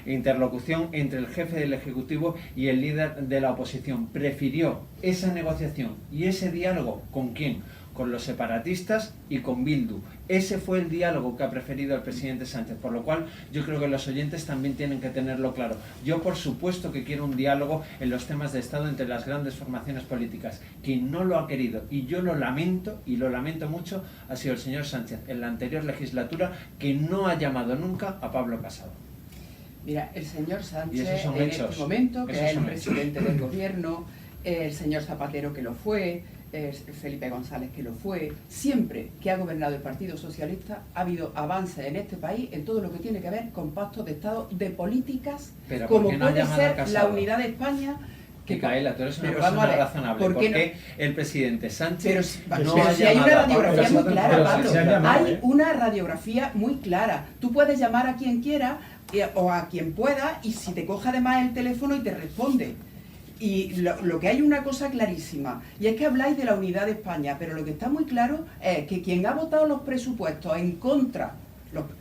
interlocución entre el jefe del Ejecutivo y el líder de la oposición. Prefirió esa negociación y ese diálogo. ¿Con quién? Con los separatistas y con Bildu. Ese fue el diálogo que ha preferido el presidente Sánchez, por lo cual yo creo que los oyentes también tienen que tenerlo claro. Yo, por supuesto, que quiero un diálogo en los temas de Estado entre las grandes formaciones políticas. Quien no lo ha querido, y yo lo lamento, y lo lamento mucho, ha sido el señor Sánchez en la anterior legislatura, que no ha llamado nunca a Pablo Casado. Mira, el señor Sánchez en este momento, que es el presidente del gobierno, el señor Zapatero, que lo fue, Felipe González, que lo fue, siempre que ha gobernado el Partido Socialista ha habido avances en este país en todo lo que tiene que ver con pactos de Estado, de políticas, como puede ser la unidad de España. Micaela, tú eres una persona razonable. ¿Por qué el presidente Sánchez no ha si hay una radiografía muy clara, Pato, hay una radiografía muy clara. Tú puedes llamar a quien quiera o a quien pueda, y si te coge además el teléfono y te responde. Y lo que hay una cosa clarísima, y es que habláis de la unidad de España, pero lo que está muy claro es que quien ha votado los presupuestos en contra,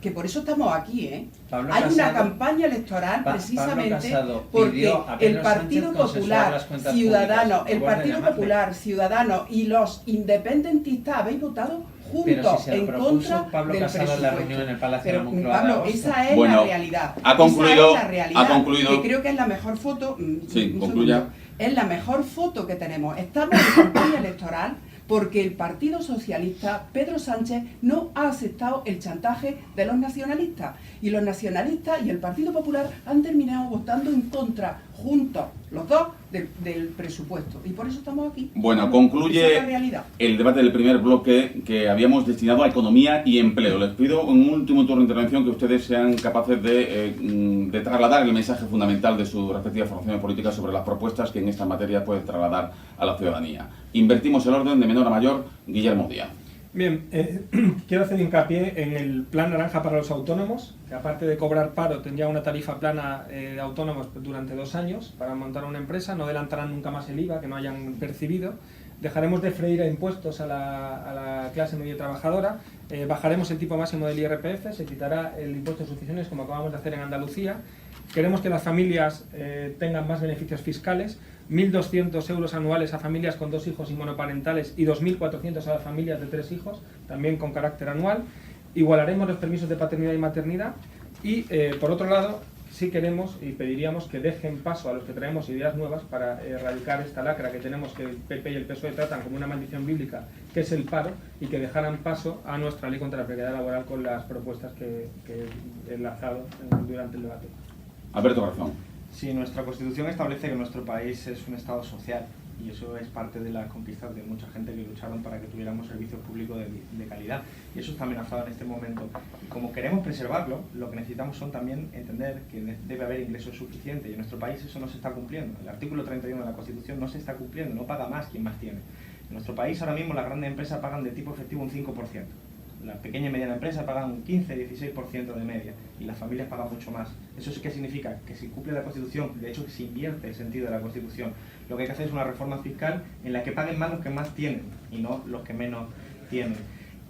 que por eso estamos aquí, hay una campaña electoral precisamente porque el Partido Popular, Ciudadanos y los independentistas habéis votado juntos en contra del presupuesto. Pero Pablo, esa es la realidad. Ha concluido. Que creo que es la mejor foto. Sí, concluya. Es la mejor foto que tenemos. Estamos en campaña electoral porque el Partido Socialista, Pedro Sánchez, no ha aceptado el chantaje de los nacionalistas. Y los nacionalistas y el Partido Popular han terminado votando en contra, juntos, los dos, del presupuesto. Y por eso estamos aquí. Bueno, concluye el debate del primer bloque que habíamos destinado a economía y empleo. Les pido en un último turno de intervención que ustedes sean capaces de trasladar el mensaje fundamental de sus respectivas formaciones políticas sobre las propuestas que en esta materia pueden trasladar a la ciudadanía. Invertimos el orden de menor a mayor. Guillermo Díaz. Bien, quiero hacer hincapié en el plan naranja para los autónomos, que aparte de cobrar paro tendría una tarifa plana de autónomos durante 2 años para montar una empresa, no adelantarán nunca más el IVA que no hayan percibido, dejaremos de freír a impuestos a la clase media trabajadora, bajaremos el tipo máximo del IRPF, se quitará el impuesto de sucesiones como acabamos de hacer en Andalucía, queremos que las familias tengan más beneficios fiscales, 1.200 euros anuales a familias con 2 hijos y monoparentales y 2.400 a las familias de 3 hijos, también con carácter anual. Igualaremos los permisos de paternidad y maternidad y, por otro lado, sí queremos y pediríamos que dejen paso a los que traemos ideas nuevas para erradicar esta lacra que tenemos, que el PP y el PSOE tratan como una maldición bíblica, que es el paro, y que dejaran paso a nuestra ley contra la precariedad laboral con las propuestas que he enlazado durante el debate. Alberto Garzón. Sí, nuestra Constitución establece que nuestro país es un Estado social y eso es parte de las conquistas de mucha gente que lucharon para que tuviéramos servicios públicos de calidad y eso está amenazado en este momento. Y como queremos preservarlo, lo que necesitamos son también entender que debe haber ingresos suficientes y en nuestro país eso no se está cumpliendo. El artículo 31 de la Constitución no se está cumpliendo, no paga más quien más tiene. En nuestro país ahora mismo las grandes empresas pagan de tipo efectivo un 5%. La pequeña y mediana empresa pagan un 15-16% de media y las familias pagan mucho más. ¿Eso sí que significa? Que se cumple la Constitución, de hecho que se invierte el sentido de la Constitución. Lo que hay que hacer es una reforma fiscal en la que paguen más los que más tienen y no los que menos tienen.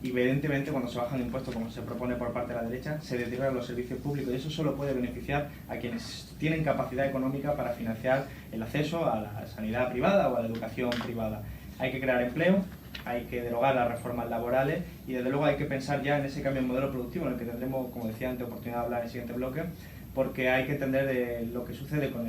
Y evidentemente cuando se bajan impuestos como se propone por parte de la derecha, se deterioran los servicios públicos y eso solo puede beneficiar a quienes tienen capacidad económica para financiar el acceso a la sanidad privada o a la educación privada. Hay que crear empleo, hay que derogar las reformas laborales y desde luego hay que pensar ya en ese cambio de modelo productivo en el que tendremos, como decía antes, oportunidad de hablar en el siguiente bloque, porque hay que entender lo que sucede con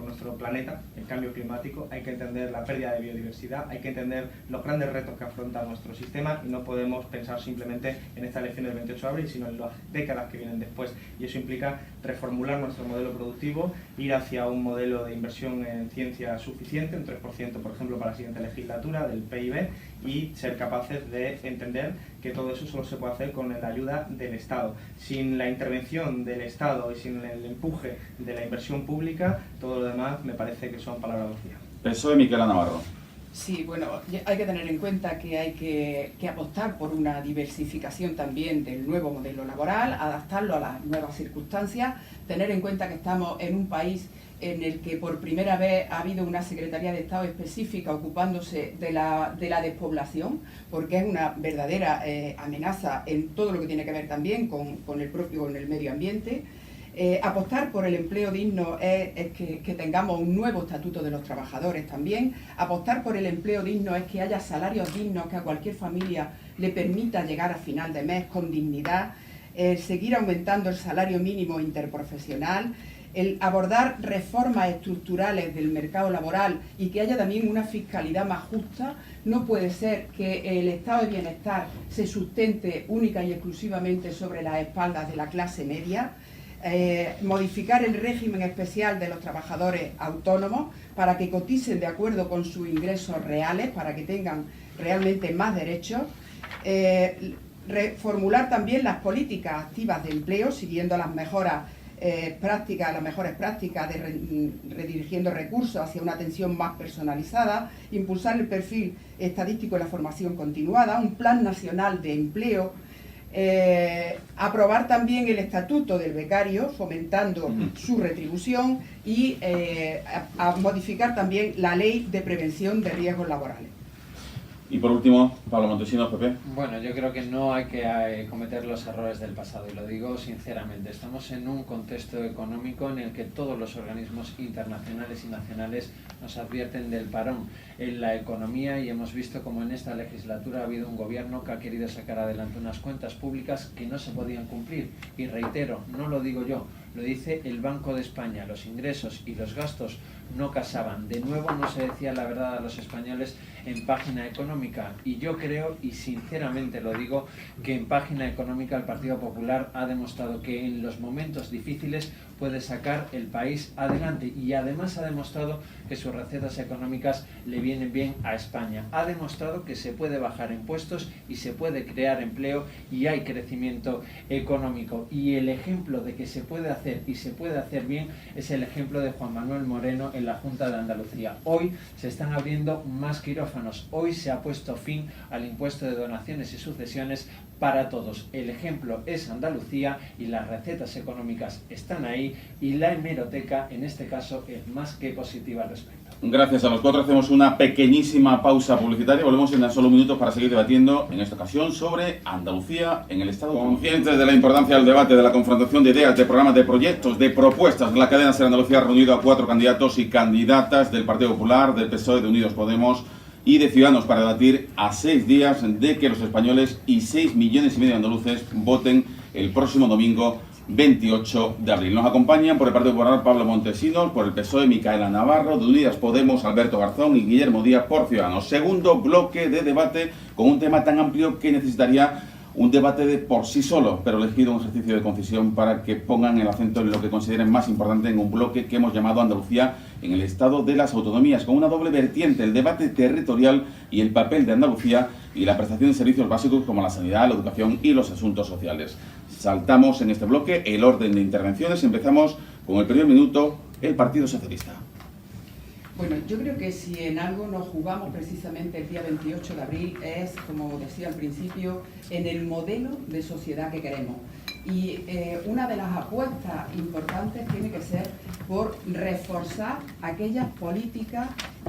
nuestro planeta, el cambio climático, hay que entender la pérdida de biodiversidad, hay que entender los grandes retos que afronta nuestro sistema y no podemos pensar simplemente en esta elección del 28 de abril, sino en las décadas que vienen después. Y eso implica reformular nuestro modelo productivo, ir hacia un modelo de inversión en ciencia suficiente, un 3% por ejemplo para la siguiente legislatura del PIB, y ser capaces de entender que todo eso solo se puede hacer con la ayuda del Estado. Sin la intervención del Estado y sin el empuje de la inversión pública, todo lo demás me parece que son palabras vacías. PSOE, Miquela Navarro. Sí, bueno, hay que tener en cuenta que hay que apostar por una diversificación también del nuevo modelo laboral, adaptarlo a las nuevas circunstancias, tener en cuenta que estamos en un país en el que por primera vez ha habido una Secretaría de Estado específica ocupándose de la despoblación, porque es una verdadera amenaza en todo lo que tiene que ver también con el medio ambiente. Apostar por el empleo digno es que tengamos un nuevo estatuto de los trabajadores también. Apostar por el empleo digno es que haya salarios dignos que a cualquier familia le permita llegar a final de mes con dignidad. Seguir aumentando el salario mínimo interprofesional. El abordar reformas estructurales del mercado laboral y que haya también una fiscalidad más justa. No puede ser que el estado de bienestar se sustente única y exclusivamente sobre las espaldas de la clase media. Modificar el régimen especial de los trabajadores autónomos para que coticen de acuerdo con sus ingresos reales, para que tengan realmente más derechos. Reformular también las políticas activas de empleo, siguiendo las mejores prácticas de redirigiendo recursos hacia una atención más personalizada, impulsar el perfil estadístico de la formación continuada, un plan nacional de empleo, aprobar también el estatuto del becario, fomentando su retribución y a modificar también la ley de prevención de riesgos laborales. Y por último, Pablo Montesinos, PP. Bueno, yo creo que no hay que cometer los errores del pasado, y lo digo sinceramente. Estamos en un contexto económico en el que todos los organismos internacionales y nacionales nos advierten del parón en la economía, y hemos visto como en esta legislatura ha habido un gobierno que ha querido sacar adelante unas cuentas públicas que no se podían cumplir. Y reitero, no lo digo yo, lo dice el Banco de España, los ingresos y los gastos no casaban. De nuevo no se decía la verdad a los españoles en página económica, y yo creo, y sinceramente lo digo, que en página económica el Partido Popular ha demostrado que en los momentos difíciles puede sacar el país adelante, y además ha demostrado que sus recetas económicas le vienen bien a España. Ha demostrado que se puede bajar impuestos y se puede crear empleo y hay crecimiento económico, y el ejemplo de que se puede hacer y se puede hacer bien es el ejemplo de Juan Manuel Moreno en la Junta de Andalucía. Hoy se están abriendo más quirófanos, hoy se ha puesto fin al impuesto de donaciones y sucesiones para todos. El ejemplo es Andalucía y las recetas económicas están ahí, y la hemeroteca en este caso es más que positiva al respecto. Gracias a los cuatro. Hacemos una pequeñísima pausa publicitaria. Volvemos en tan solo minutos para seguir debatiendo, en esta ocasión, sobre Andalucía en el Estado. Conscientes de la importancia del debate, de la confrontación de ideas, de programas, de proyectos, de propuestas, la cadena Ser Andalucía ha reunido a 4 candidatos y candidatas del Partido Popular, del PSOE, de Unidos Podemos y de Ciudadanos para debatir a 6 días de que los españoles y 6,5 millones de andaluces voten el próximo domingo 28 de abril. Nos acompañan por el Partido Popular Pablo Montesinos, por el PSOE Miquela Navarro, de Unidas Podemos Alberto Garzón y Guillermo Díaz por Ciudadanos. Segundo bloque de debate con un tema tan amplio que necesitaría un debate de por sí solo, pero elegido un ejercicio de concisión para que pongan el acento en lo que consideren más importante en un bloque que hemos llamado Andalucía en el Estado de las Autonomías, con una doble vertiente: el debate territorial y el papel de Andalucía y la prestación de servicios básicos como la sanidad, la educación y los asuntos sociales. Saltamos en este bloque el orden de intervenciones. Empezamos con el primer minuto, el Partido Socialista. Bueno, yo creo que si en algo nos jugamos precisamente el día 28 de abril es, como decía al principio, en el modelo de sociedad que queremos. Y una de las apuestas importantes tiene que ser por reforzar aquellas políticas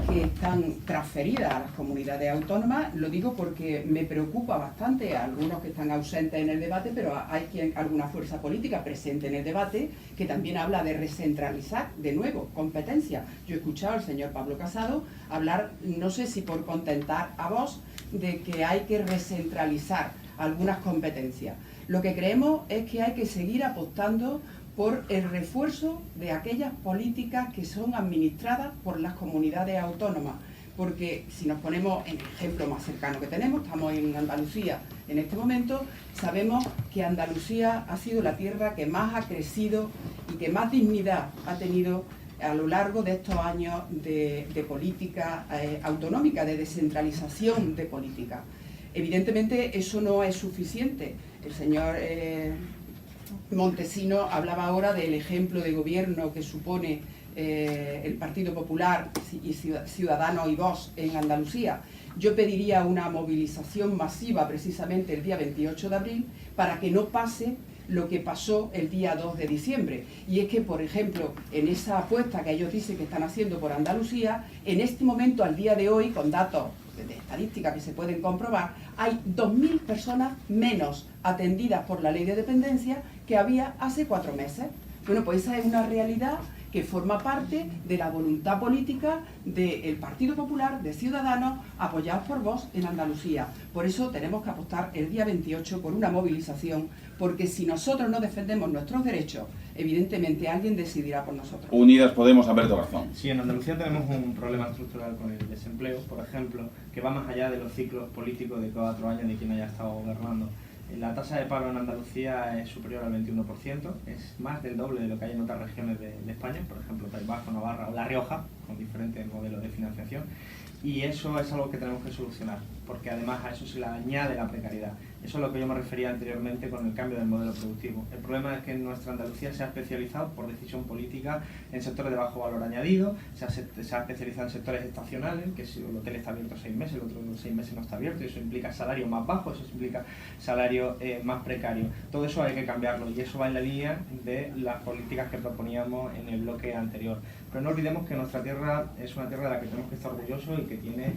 que están transferidas a las comunidades autónomas. Lo digo porque me preocupa bastante a algunos que están ausentes en el debate, pero hay alguna fuerza política presente en el debate que también habla de recentralizar de nuevo competencias. Yo he escuchado al señor Pablo Casado hablar, no sé si por contentar a Vox, de que hay que recentralizar algunas competencias. Lo que creemos es que hay que seguir apostando por el refuerzo de aquellas políticas que son administradas por las comunidades autónomas, porque si nos ponemos en el ejemplo más cercano que tenemos, estamos en Andalucía en este momento, sabemos que Andalucía ha sido la tierra que más ha crecido y que más dignidad ha tenido a lo largo de estos años de política autonómica, de descentralización de política. Evidentemente eso no es suficiente. El señor Montesinos hablaba ahora del ejemplo de gobierno que supone el Partido Popular y Ciudadanos y Vox en Andalucía, yo pediría una movilización masiva precisamente el día 28 de abril para que no pase lo que pasó el día 2 de diciembre. Y es que, por ejemplo, en esa apuesta que ellos dicen que están haciendo por Andalucía, en este momento, al día de hoy, con datos de estadística que se pueden comprobar, hay 2.000 personas menos atendidas por la ley de dependencia que había hace 4 meses. Bueno, pues esa es una realidad que forma parte de la voluntad política del Partido Popular, de Ciudadanos, apoyados por Vox en Andalucía. Por eso tenemos que apostar el día 28 por una movilización, porque si nosotros no defendemos nuestros derechos, evidentemente alguien decidirá por nosotros. Unidas Podemos, Alberto Garzón. Sí, en Andalucía tenemos un problema estructural con el desempleo, por ejemplo, que va más allá de los ciclos políticos de 4 años de quien haya estado gobernando. La tasa de paro en Andalucía es superior al 21%, es más del doble de lo que hay en otras regiones de España, por ejemplo, País Vasco, Navarra o La Rioja, con diferentes modelos de financiación. Y eso es algo que tenemos que solucionar, porque además a eso se le añade la precariedad. Eso es lo que yo me refería anteriormente con el cambio del modelo productivo. El problema es que en nuestra Andalucía se ha especializado por decisión política en sectores de bajo valor añadido, se ha especializado en sectores estacionales, que si el hotel está abierto 6 meses, el otro 6 meses no está abierto, y eso implica salario más bajo, eso implica salario más precario. Todo eso hay que cambiarlo y eso va en la línea de las políticas que proponíamos en el bloque anterior. Pero no olvidemos que nuestra tierra es una tierra de la que tenemos que estar orgullosos y que tiene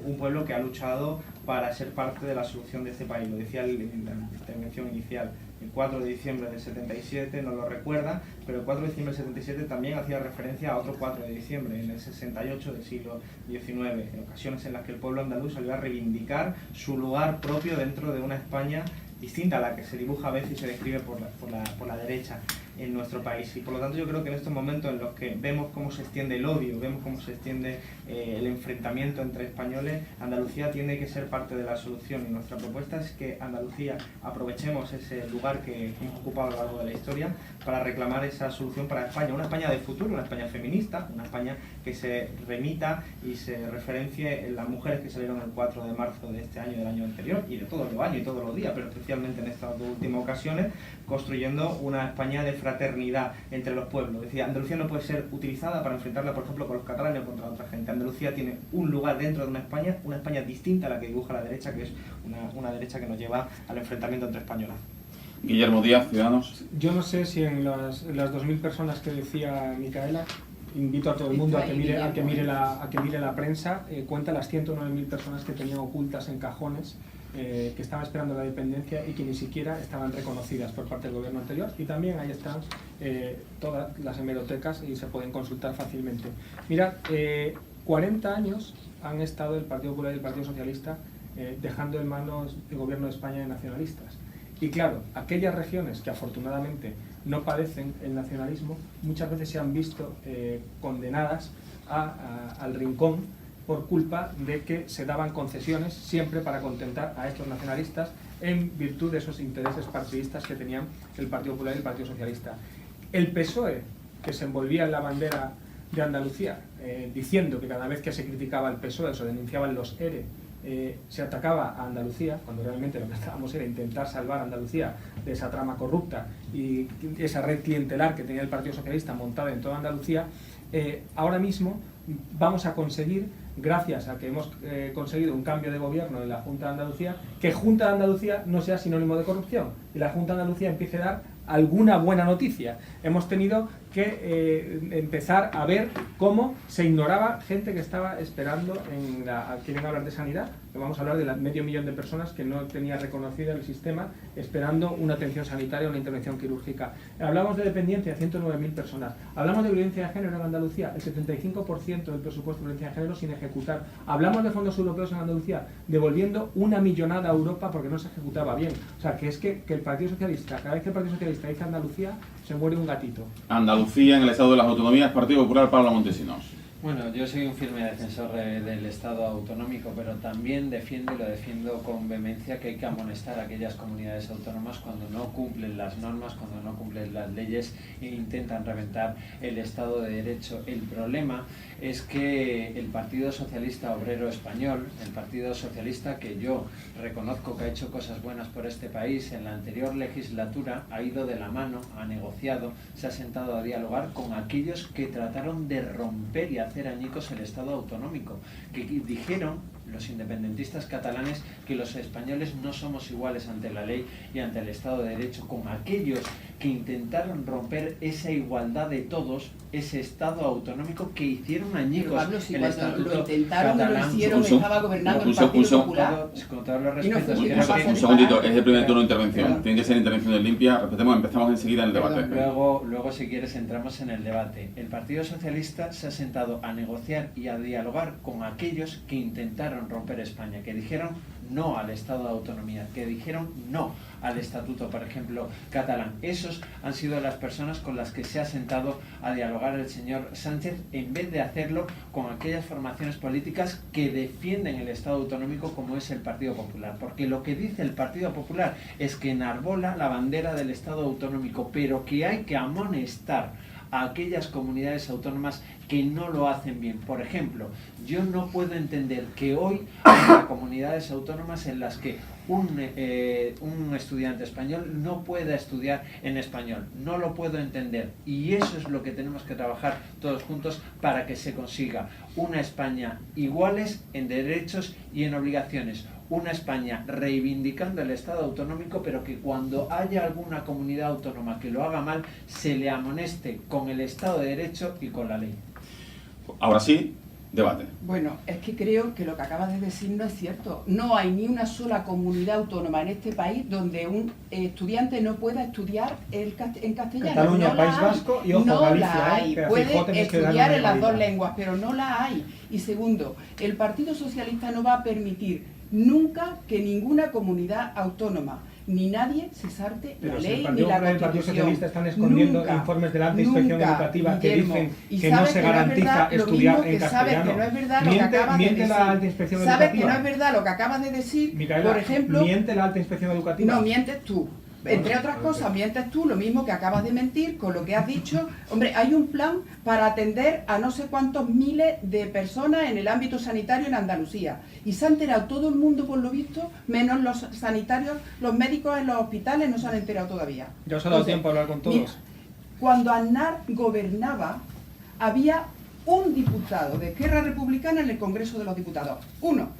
un pueblo que ha luchado para ser parte de la solución de este país. Lo decía en la intervención inicial, el 4 de diciembre del 77 nos lo recuerda, pero el 4 de diciembre del 77 también hacía referencia a otro 4 de diciembre, en el 68 del siglo XIX, en ocasiones en las que el pueblo andaluz salió a reivindicar su lugar propio dentro de una España distinta a la que se dibuja a veces y se describe por la derecha en nuestro país. Y por lo tanto yo creo que en estos momentos en los que vemos cómo se extiende el odio, vemos cómo se extiende el enfrentamiento entre españoles, Andalucía tiene que ser parte de la solución, y nuestra propuesta es que Andalucía aprovechemos ese lugar que hemos ocupado a lo largo de la historia para reclamar esa solución para España, una España de futuro, una España feminista, una España que se remita y se referencie en las mujeres que salieron el 4 de marzo de este año, del año anterior y de todos los años y todos los días, pero especialmente en estas 2 últimas ocasiones, construyendo una España de fraternidad entre los pueblos. Es decir, Andalucía no puede ser utilizada para enfrentarla, por ejemplo, con los catalanes o contra otra gente. Andalucía tiene un lugar dentro de una España distinta a la que dibuja la derecha, que es una derecha que nos lleva al enfrentamiento entre españoles. Guillermo Díaz, Ciudadanos. Yo no sé si en las 2.000 personas que decía Micaela, invito a todo el mundo a que mire la prensa, cuenta las 109.000 personas que tenían ocultas en cajones, que estaban esperando la dependencia y que ni siquiera estaban reconocidas por parte del gobierno anterior, y también ahí están todas las hemerotecas y se pueden consultar fácilmente. Mirad, 40 años han estado el Partido Popular y el Partido Socialista dejando en manos del gobierno de España de nacionalistas. Y claro, aquellas regiones que afortunadamente no padecen el nacionalismo muchas veces se han visto condenadas al rincón por culpa de que se daban concesiones siempre para contentar a estos nacionalistas en virtud de esos intereses partidistas que tenían el Partido Popular y el Partido Socialista. El PSOE, que se envolvía en la bandera de Andalucía, diciendo que cada vez que se criticaba al PSOE, se denunciaban los ERE, se atacaba a Andalucía, cuando realmente lo que estábamos era intentar salvar a Andalucía de esa trama corrupta y esa red clientelar que tenía el Partido Socialista montada en toda Andalucía. Ahora mismo vamos a conseguir, gracias a que hemos conseguido un cambio de gobierno en la Junta de Andalucía, que Junta de Andalucía no sea sinónimo de corrupción y la Junta de Andalucía empiece a dar alguna buena noticia. Hemos tenido que empezar a ver cómo se ignoraba gente que estaba esperando quieren hablar de sanidad, que vamos a hablar de medio millón de personas que no tenía reconocido el sistema esperando una atención sanitaria, una intervención quirúrgica. Hablamos de dependencia, 109.000 personas. Hablamos de violencia de género en Andalucía, el 75% del presupuesto de violencia de género sin ejecutar. Hablamos de fondos europeos en Andalucía, devolviendo 1 millonada a Europa porque no se ejecutaba bien. O sea, que es que el Partido Socialista, cada vez que el Partido Socialista dice Andalucía, se muere un gatito. Andalucía en el estado de las autonomías, Partido Popular, Pablo Montesinos. Bueno, yo soy un firme defensor del Estado autonómico, pero también defiendo y lo defiendo con vehemencia que hay que amonestar a aquellas comunidades autónomas cuando no cumplen las normas, cuando no cumplen las leyes e intentan reventar el Estado de Derecho. El problema es que el Partido Socialista Obrero Español, el Partido Socialista que yo reconozco que ha hecho cosas buenas por este país, en la anterior legislatura ha ido de la mano, ha negociado, se ha sentado a dialogar con aquellos que trataron de romper y hacer añicos el Estado autonómico, que dijeron los independentistas catalanes que los españoles no somos iguales ante la ley y ante el Estado de Derecho, con aquellos que intentaron romper esa igualdad de todos, ese Estado autonómico que hicieron añicos. Pero Pablo, si el cuando Estatuto lo intentaron catalán. y lo hicieron, estaba gobernando el Partido Popular. Con todos los Y no respetos, fue creo capaz que- de Un segundito, es el primer turno de Perdón. intervención. Tiene que ser intervenciones limpias. Respetemos, empezamos enseguida el debate. Luego, si quieres, entramos en el debate. El Partido Socialista se ha sentado a negociar y a dialogar con aquellos que intentaron romper España, que dijeron no al Estado de Autonomía, que dijeron no al Estatuto, por ejemplo, catalán. Esos han sido las personas con las que se ha sentado a dialogar el señor Sánchez, en vez de hacerlo con aquellas formaciones políticas que defienden el Estado autonómico, como es el Partido Popular. Porque lo que dice el Partido Popular es que enarbola la bandera del Estado autonómico, pero que hay que amonestar a aquellas comunidades autónomas que no lo hacen bien. Por ejemplo, yo no puedo entender que hoy hay comunidades autónomas en las que un estudiante español no pueda estudiar en español. No lo puedo entender. Y eso es lo que tenemos que trabajar todos juntos para que se consiga una España iguales en derechos y en obligaciones. Una España reivindicando el Estado autonómico, pero que cuando haya alguna comunidad autónoma que lo haga mal, se le amoneste con el Estado de Derecho y con la ley. Ahora sí, debate. Bueno, es que creo que lo que acabas de decir no es cierto. No hay ni una sola comunidad autónoma en este país donde un estudiante no pueda estudiar en castellano. Cataluña, no País la hay. Vasco y, ojo, no Galicia, la hay. que a Puede Feijóo tenéis que darle estudiar una en las dos llamadita. lenguas, pero no la hay. Y segundo, el Partido Socialista no va a permitir nunca que ninguna comunidad autónoma ni nadie se sarte Pero la si ley el ni Partido la Popular y el Partido Constitución. Socialista están escondiendo Nunca, informes de la alta inspección nunca, educativa que Guillermo. dicen Y que no sabes se que no es garantiza verdad, lo estudiar mismo en que sabes castellano. que no es verdad lo que acabas de Miente decir. la alta inspección Sabes educativa. que no es verdad lo que acabas de decir. Micaela, Por ejemplo, miente la alta inspección educativa. no mientes tú. Entre otras cosas, mientes tú, lo mismo que acabas de mentir con lo que has dicho. Hombre, hay un plan para atender a no sé cuántos miles de personas en el ámbito sanitario en Andalucía. Y se ha enterado todo el mundo, por lo visto, menos los sanitarios, los médicos en los hospitales no se han enterado todavía. Ya os ha dado Entonces, tiempo a hablar con todos. mira, cuando Aznar gobernaba, había un diputado de Esquerra Republicana en el Congreso de los Diputados. Uno.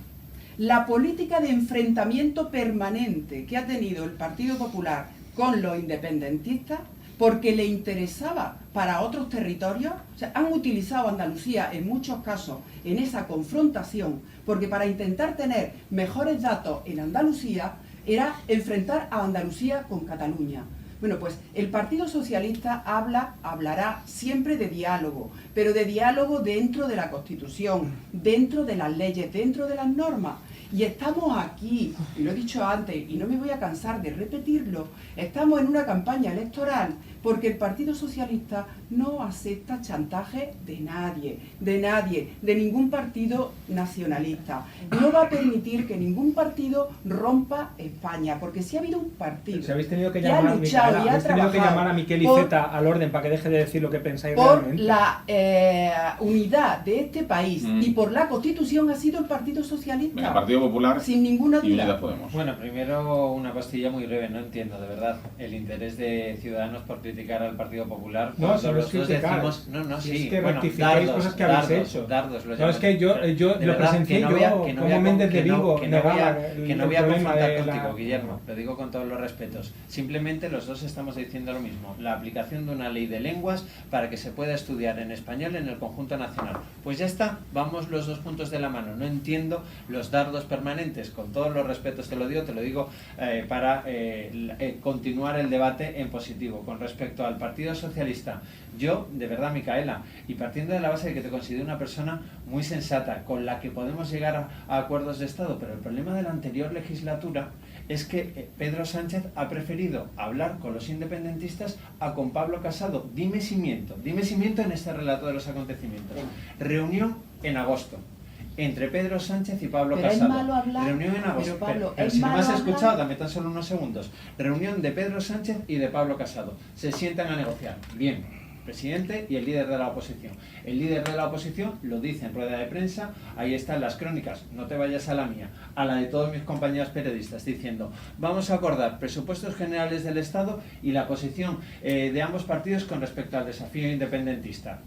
La política de enfrentamiento permanente que ha tenido el Partido Popular con los independentistas, porque le interesaba para otros territorios, o sea, han utilizado a Andalucía en muchos casos en esa confrontación, porque para intentar tener mejores datos en Andalucía era enfrentar a Andalucía con Cataluña. Bueno, pues el Partido Socialista hablará siempre de diálogo, pero de diálogo dentro de la Constitución, dentro de las leyes, dentro de las normas. Y estamos aquí, y lo he dicho antes, y no me voy a cansar de repetirlo, estamos en una campaña electoral porque el Partido Socialista no acepta chantaje de nadie, de ningún partido nacionalista. No va a permitir que ningún partido rompa España, porque si ha habido un partido Si habéis tenido que que ha llamar, luchado Micaela, y ha habéis tenido que trabajado llamar a Miquel por- Iceta al orden para que deje de decir lo que pensáis por realmente. la unidad de este país Mm. y por la Constitución ha sido el Partido Venga, Socialista, Partido Popular sin ninguna y Unidas duda. Podemos. Bueno, primero una pastilla muy breve. No entiendo, de verdad, el interés de Ciudadanos por criticar al Partido Popular. No, cuando si no los es dos criticar. decimos... No, Si sí. es que bueno, rectificáis cosas que habéis hecho. Dardos, lo No, llaman. es que yo De lo verdad, presencié que no voy a- yo, que no como voy a- Méndez de que no- Vigo que no voy a- negaba que no voy a problema confrontar de la- contigo, Guillermo. Lo digo con todos los respetos. Simplemente los dos estamos diciendo lo mismo. La aplicación de una ley de lenguas para que se pueda estudiar en español en el conjunto nacional. Pues ya está, vamos los dos puntos de la mano. No entiendo los dardos permanentes. Con todos los respetos te lo digo para continuar el debate en positivo. Con respecto al Partido Socialista, yo, de verdad, Micaela, y partiendo de la base de que te considero una persona muy sensata, con la que podemos llegar a acuerdos de Estado, pero el problema de la anterior legislatura es que Pedro Sánchez ha preferido hablar con los independentistas a con Pablo Casado. Dime si miento en este relato de los acontecimientos. Reunión en agosto entre Pedro Sánchez y Pablo Casado. Es malo hablar, reunión en agosto. pero Pablo, pero es si no me malo has hablar. escuchado, dame tan solo unos segundos. Reunión de Pedro Sánchez y de Pablo Casado. Se sientan a negociar. Bien, presidente y el líder de la oposición. El líder de la oposición lo dice en rueda de prensa, ahí están las crónicas, no te vayas a la mía, a la de todos mis compañeros periodistas, diciendo, vamos a acordar presupuestos generales del Estado y la posición de ambos partidos con respecto al desafío independentista.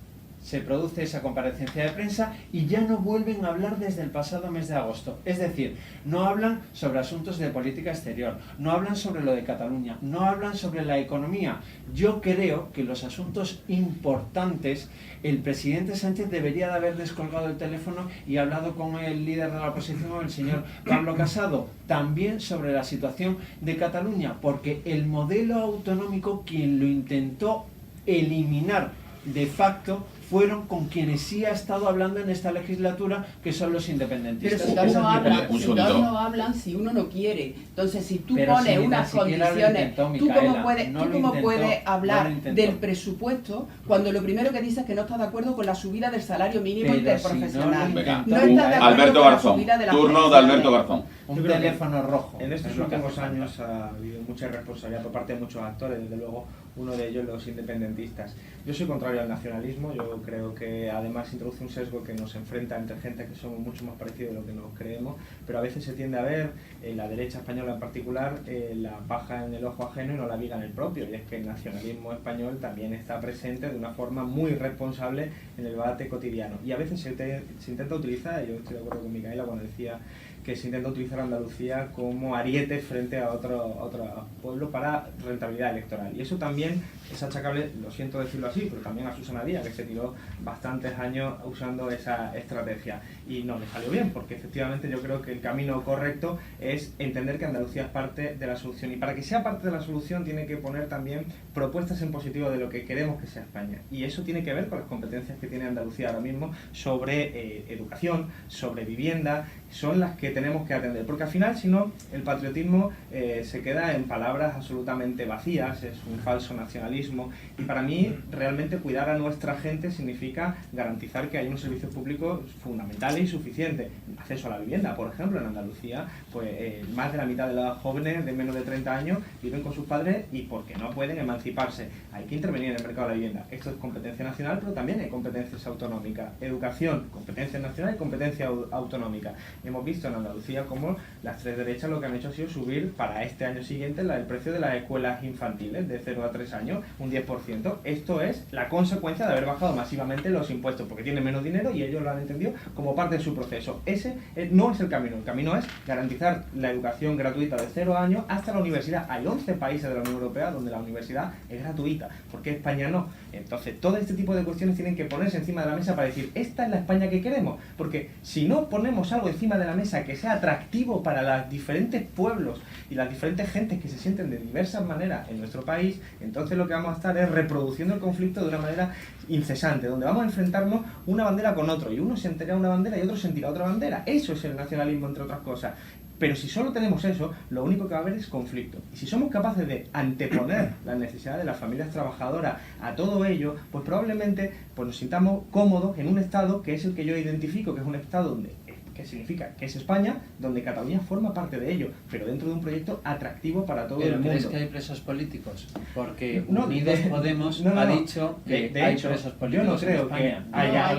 Se produce esa comparecencia de prensa y ya no vuelven a hablar desde el pasado mes de agosto. Es decir, no hablan sobre asuntos de política exterior, no hablan sobre lo de Cataluña, no hablan sobre la economía. Yo creo que los asuntos importantes, el presidente Sánchez debería de haber descolgado el teléfono y hablado con el líder de la oposición, el señor Pablo Casado, también sobre la situación de Cataluña, porque el modelo autonómico, quien lo intentó eliminar de facto, fueron con quienes sí ha estado hablando en esta legislatura, que son los independentistas. Pero si todos no hablan, Un si segundito. todos no hablan, si uno no quiere. Entonces, si tú Pero pones si ni unas tan siquiera lo condiciones, intentó, ¿tú Micaela, cómo puedes, no tú lo cómo intentó, puedes hablar no lo intentó. del presupuesto cuando lo primero que dices es que no estás de acuerdo con la subida del salario mínimo Pero interprofesional? si no lo Venga, intentó, No estás de acuerdo Alberto con la Garzón, subida de las turno de pensiones. Alberto Garzón. Un Yo creo que teléfono rojo. En estos es lo que últimos hace falta. años ha habido mucha irresponsabilidad por parte de muchos actores, desde luego uno de ellos los independentistas. Yo soy contrario al nacionalismo, yo creo que además introduce un sesgo que nos enfrenta entre gente que somos mucho más parecidos de lo que nos creemos, pero a veces se tiende a ver, la derecha española en particular, la paja en el ojo ajeno y no la viga en el propio, y es que el nacionalismo español también está presente de una forma muy irresponsable en el debate cotidiano. Y a veces se intenta utilizar, y yo estoy de acuerdo con Micaela cuando decía que se intenta utilizar Andalucía como ariete frente a otro pueblo para rentabilidad electoral. Y eso también es achacable, lo siento decirlo así, pero también a Susana Díaz, que se tiró bastantes años usando esa estrategia. Y no le salió bien, porque efectivamente yo creo que el camino correcto es entender que Andalucía es parte de la solución. Y para que sea parte de la solución tiene que poner también propuestas en positivo de lo que queremos que sea España. Y eso tiene que ver con las competencias que tiene Andalucía ahora mismo sobre educación, sobre vivienda, son las que tenemos que atender, porque al final, si no, el patriotismo se queda en palabras absolutamente vacías, es un falso nacionalismo, y para mí realmente cuidar a nuestra gente significa garantizar que hay unos servicios públicos fundamentales y suficientes. Acceso a la vivienda, por ejemplo, en Andalucía, pues más de la mitad de los jóvenes de menos de 30 años viven con sus padres y porque no pueden emanciparse. Hay que intervenir en el mercado de la vivienda. Esto es competencia nacional, pero también hay competencias autonómicas. Educación, competencia nacional y competencia autonómica. Hemos visto en Andalucía cómo las tres derechas lo que han hecho ha sido subir para este año siguiente el precio de las escuelas infantiles de 0 a 3 años, un 10%. Esto es la consecuencia de haber bajado masivamente los impuestos, porque tienen menos dinero y ellos lo han entendido como parte de su proceso. Ese no es el camino es garantizar la educación gratuita de 0 años hasta la universidad. Hay 11 países de la Unión Europea donde la universidad es gratuita, ¿por qué España no? Entonces, todo este tipo de cuestiones tienen que ponerse encima de la mesa para decir, esta es la España que queremos, porque si no ponemos algo encima de la mesa que sea atractivo para los diferentes pueblos y las diferentes gentes que se sienten de diversas maneras en nuestro país, entonces lo que vamos a estar es reproduciendo el conflicto de una manera incesante, donde vamos a enfrentarnos una bandera con otro, y uno sentirá una bandera y otro sentirá otra bandera. Eso es el nacionalismo, entre otras cosas. Pero si solo tenemos eso, lo único que va a haber es conflicto. Y si somos capaces de anteponer las necesidades de las familias trabajadoras a todo ello, pues probablemente pues nos sintamos cómodos en un Estado que es el que yo identifico, que es un Estado donde que significa que es España, donde Cataluña forma parte de ello, pero dentro de un proyecto atractivo para todo el mundo. ¿Pero crees que hay presos políticos? Porque No, Unidos Podemos ha dicho que hay hecho, presos políticos yo no creo en España. que haya...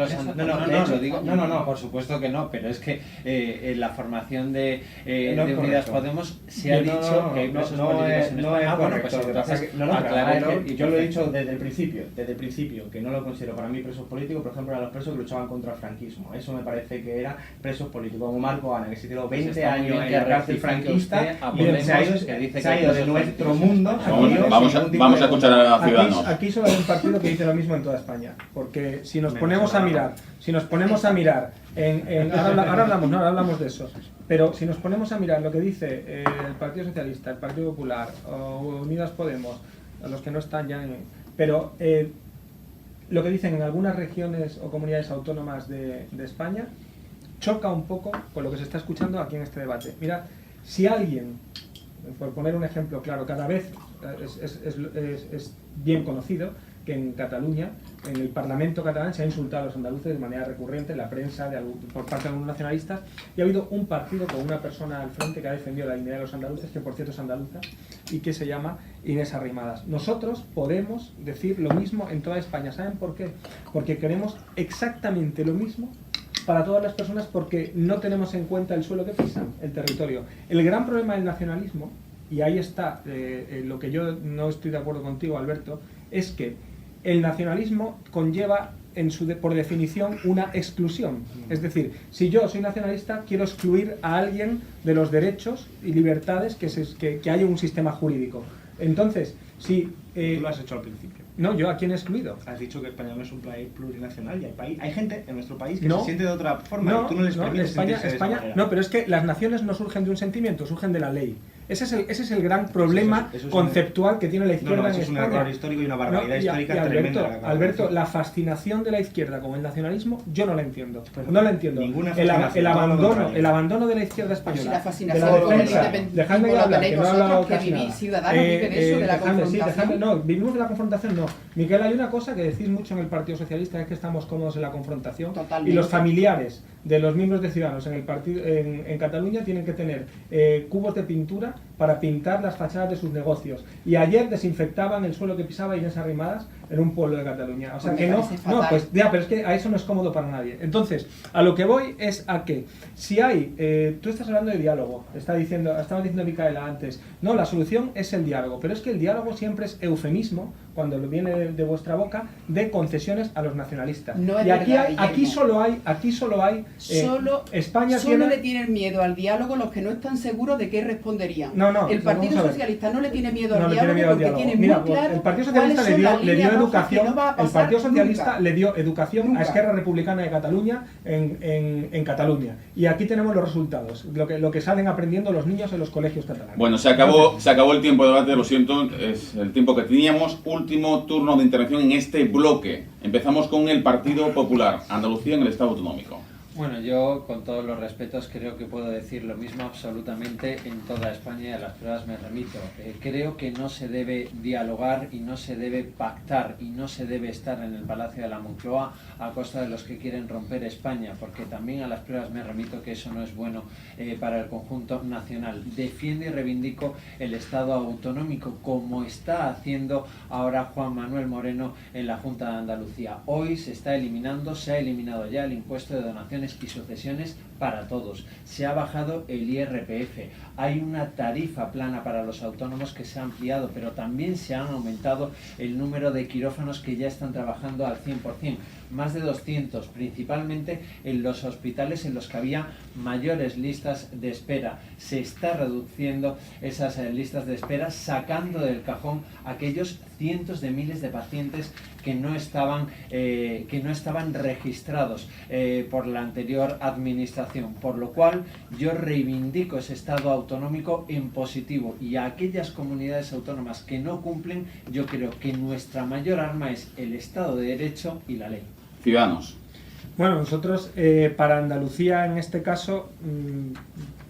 Lo digo, por supuesto que no, pero es que en la formación de Unidas Podemos se ha dicho que hay presos políticos en España. Bueno, pues aclararlo. Yo lo he dicho desde el principio, que no lo considero para mí presos políticos, por ejemplo, a los presos que luchaban contra el franquismo. Eso me parece que era presos políticos, como Marco Ana, que se tiró 20 años en la cárcel franquista y se ha ido de nuestro mundo. Vamos a escuchar a los ciudadanos. Aquí solo hay un partido que dice lo mismo en toda España, porque si nos ponemos a mirar, ahora hablamos de eso, pero si nos ponemos a mirar lo que dice el Partido Socialista, el Partido Popular o Unidas Podemos, los que no están ya pero lo que dicen en algunas regiones o comunidades autónomas de España choca un poco con lo que se está escuchando aquí en este debate. Mira, si alguien Por poner un ejemplo claro, cada vez es bien conocido que en Cataluña, en el Parlamento catalán, se ha insultado a los andaluces de manera recurrente en la prensa por parte de algunos nacionalistas, y ha habido un partido con una persona al frente que ha defendido la dignidad de los andaluces, que por cierto es andaluza, y que se llama Inés Arrimadas. Nosotros podemos decir lo mismo en toda España. ¿Saben por qué? Porque queremos exactamente lo mismo para todas las personas, porque no tenemos en cuenta el suelo que pisan, el territorio. El gran problema del nacionalismo, y ahí está lo que yo no estoy de acuerdo contigo, Alberto, es que el nacionalismo conlleva por definición una exclusión. Es decir, si yo soy nacionalista, quiero excluir a alguien de los derechos y libertades que haya un sistema jurídico. Entonces, si... Tú lo has hecho al principio. No, ¿yo a quién he excluido? Has dicho que España no es un país plurinacional y hay gente en nuestro país que se siente de otra forma y tú no les permites sentirse de esa manera. No, pero es que las naciones no surgen de un sentimiento, surgen de la ley. Ese es el gran problema conceptual que tiene la izquierda en España. Es un error histórico y una barbaridad histórica tremenda. Alberto, la fascinación de la izquierda con el nacionalismo, yo no la entiendo. No la entiendo. El abandono de la izquierda española. Si la fascinación con el independentismo la tenéis vosotros, que vivís ciudadanos, viven de eso, de la confrontación. No, vivimos de la confrontación, no. Miguel, hay una cosa que decís mucho en el Partido Socialista, es que estamos cómodos en la confrontación. Totalmente. Y los familiares de los miembros de Ciudadanos en el partido en Cataluña tienen que tener cubos de pintura para pintar las fachadas de sus negocios. Y ayer desinfectaban el suelo que pisaba Inés Arrimadas en un pueblo de Cataluña. O sea que no, pues ya, pero es que a eso no es cómodo para nadie. Entonces, a lo que voy es a que si hay, tú estás hablando de diálogo, estaba diciendo Micaela antes, no, la solución es el diálogo, pero es que el diálogo siempre es eufemismo, cuando lo viene de vuestra boca, de concesiones a los nacionalistas. No es y aquí solo hay España solo le tienen miedo al diálogo los que no están seguros de qué responderían. El Partido Socialista no le tiene miedo al diálogo porque tiene muy claro. El Partido Socialista le dio educación. El Partido Socialista le dio educación a Esquerra Republicana de Cataluña en Cataluña. Y aquí tenemos los resultados, lo que salen aprendiendo los niños en los colegios catalanes. Bueno, se acabó el tiempo de debate, lo siento, es el tiempo que teníamos. Último turno de intervención en este bloque. Empezamos con el Partido Popular, Andalucía en el Estado Autonómico. Bueno, yo con todos los respetos creo que puedo decir lo mismo absolutamente en toda España y a las pruebas me remito. Creo que no se debe dialogar y no se debe pactar y no se debe estar en el Palacio de la Moncloa a costa de los que quieren romper España, porque también a las pruebas me remito que eso no es bueno para el conjunto nacional. Defiendo y reivindico el Estado autonómico como está haciendo ahora Juan Manuel Moreno en la Junta de Andalucía. Hoy se ha eliminado ya el impuesto de donaciones y sucesiones para todos. Se ha bajado el IRPF. Hay una tarifa plana para los autónomos que se ha ampliado, pero también se han aumentado el número de quirófanos que ya están trabajando al 100%. Más de 200, principalmente en los hospitales en los que había mayores listas de espera. Se está reduciendo esas listas de espera, sacando del cajón aquellos cientos de miles de pacientes que no estaban registrados por la anterior administración, por lo cual yo reivindico ese Estado autonómico en positivo, y a aquellas comunidades autónomas que no cumplen, yo creo que nuestra mayor arma es el Estado de Derecho y la ley. Ciudadanos. Bueno, nosotros para Andalucía en este caso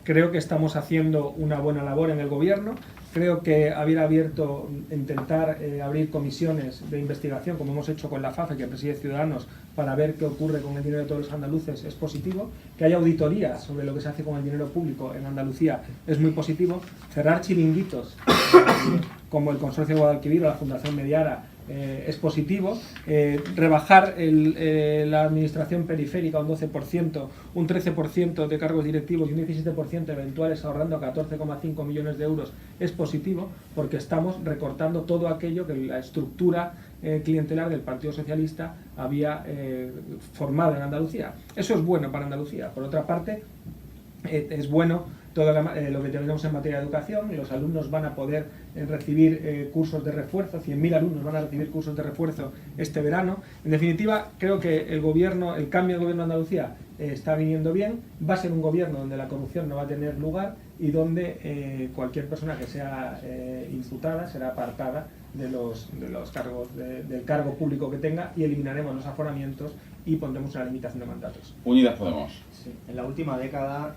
creo que estamos haciendo una buena labor en el gobierno. Creo que haber abierto, intentar abrir comisiones de investigación, como hemos hecho con la FAFE, que preside Ciudadanos, para ver qué ocurre con el dinero de todos los andaluces, es positivo. Que haya auditorías sobre lo que se hace con el dinero público en Andalucía es muy positivo. Cerrar chiringuitos como el Consorcio de Guadalquivir o la Fundación Mediara es positivo. Rebajar la administración periférica un 12%, un 13% de cargos directivos y un 17% eventuales, ahorrando 14,5 millones de euros, es positivo, porque estamos recortando todo aquello que la estructura clientelar del Partido Socialista había formado en Andalucía. Eso es bueno para Andalucía. Por otra parte, es bueno todo lo que tenemos en materia de educación. Los alumnos van a poder recibir cursos de refuerzo, 100.000 alumnos van a recibir cursos de refuerzo este verano. En definitiva, creo que el cambio del gobierno de Andalucía está viniendo bien. Va a ser un gobierno donde la corrupción no va a tener lugar y donde cualquier persona que sea imputada será apartada de los cargos del cargo público que tenga, y eliminaremos los aforamientos y pondremos una limitación de mandatos. Unidas Podemos. Sí. En la última década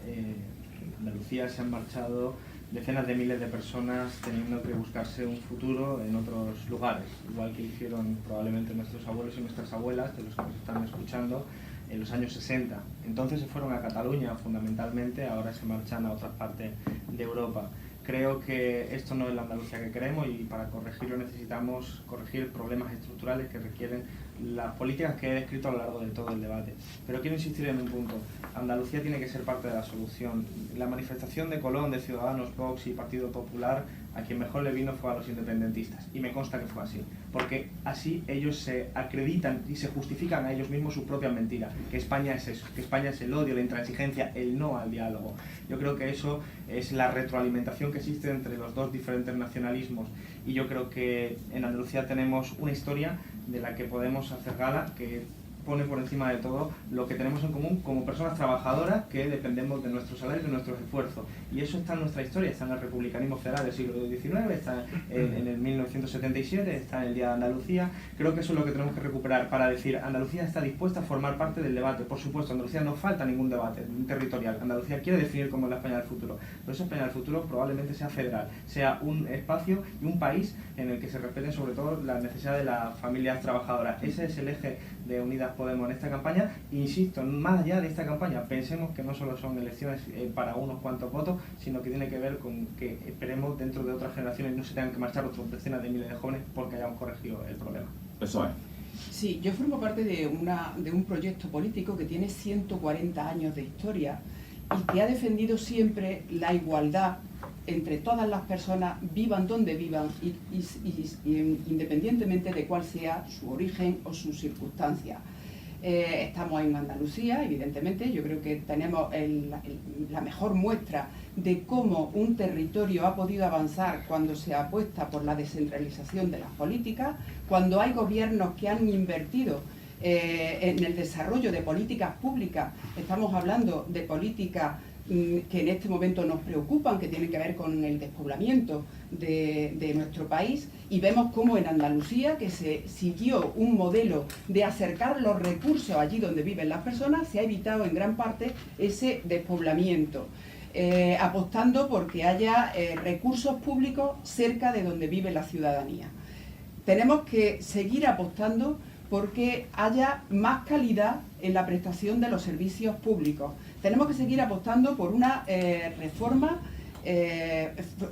Andalucía se han marchado decenas de miles de personas teniendo que buscarse un futuro en otros lugares, igual que hicieron probablemente nuestros abuelos y nuestras abuelas, de los que nos están escuchando, en los años 60. Entonces se fueron a Cataluña fundamentalmente, ahora se marchan a otras partes de Europa. Creo que esto no es la Andalucía que queremos y para corregirlo necesitamos corregir problemas estructurales que requieren las políticas que he descrito a lo largo de todo el debate. Pero quiero insistir en un punto. Andalucía tiene que ser parte de la solución. La manifestación de Colón, de Ciudadanos, Vox y Partido Popular, a quien mejor le vino fue a los independentistas. Y me consta que fue así. Porque así ellos se acreditan y se justifican a ellos mismos sus propias mentiras. Que España es eso, que España es el odio, la intransigencia, el no al diálogo. Yo creo que eso es la retroalimentación que existe entre los dos diferentes nacionalismos. Y yo creo que en Andalucía tenemos una historia de la que podemos hacer gala, que pone por encima de todo lo que tenemos en común como personas trabajadoras que dependemos de nuestros salarios y de nuestros esfuerzos. Y eso está en nuestra historia, está en el republicanismo federal del siglo XIX, está en el 1977, está en el Día de Andalucía. Creo que eso es lo que tenemos que recuperar para decir, Andalucía está dispuesta a formar parte del debate. Por supuesto, Andalucía no falta ningún debate territorial. Andalucía quiere definir cómo es la España del futuro. Pero esa España del futuro probablemente sea federal, sea un espacio y un país en el que se respeten sobre todo las necesidades de las familias trabajadoras. Ese es el eje de Unidas Podemos en esta campaña. Insisto, más allá de esta campaña, pensemos que no solo son elecciones para unos cuantos votos, sino que tiene que ver con que esperemos dentro de otras generaciones no se tengan que marchar otras decenas de miles de jóvenes porque hayamos corregido el problema. Eso es. Sí, yo formo parte de un proyecto político que tiene 140 años de historia y que ha defendido siempre la igualdad entre todas las personas, vivan donde vivan y independientemente de cuál sea su origen o su circunstancia. Estamos en Andalucía, evidentemente, yo creo que tenemos la mejor muestra de cómo un territorio ha podido avanzar cuando se apuesta por la descentralización de las políticas, cuando hay gobiernos que han invertido en el desarrollo de políticas públicas. Estamos hablando de políticas que en este momento nos preocupan, que tienen que ver con el despoblamiento de nuestro país, y vemos cómo en Andalucía, que se siguió un modelo de acercar los recursos allí donde viven las personas, se ha evitado en gran parte ese despoblamiento, apostando porque haya recursos públicos cerca de donde vive la ciudadanía. Tenemos que seguir apostando porque haya más calidad en la prestación de los servicios públicos. Tenemos que seguir apostando por una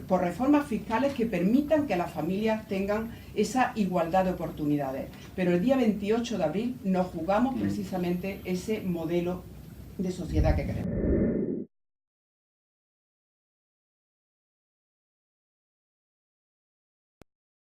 por reformas fiscales que permitan que las familias tengan esa igualdad de oportunidades. Pero el día 28 de abril nos jugamos precisamente ese modelo de sociedad que queremos.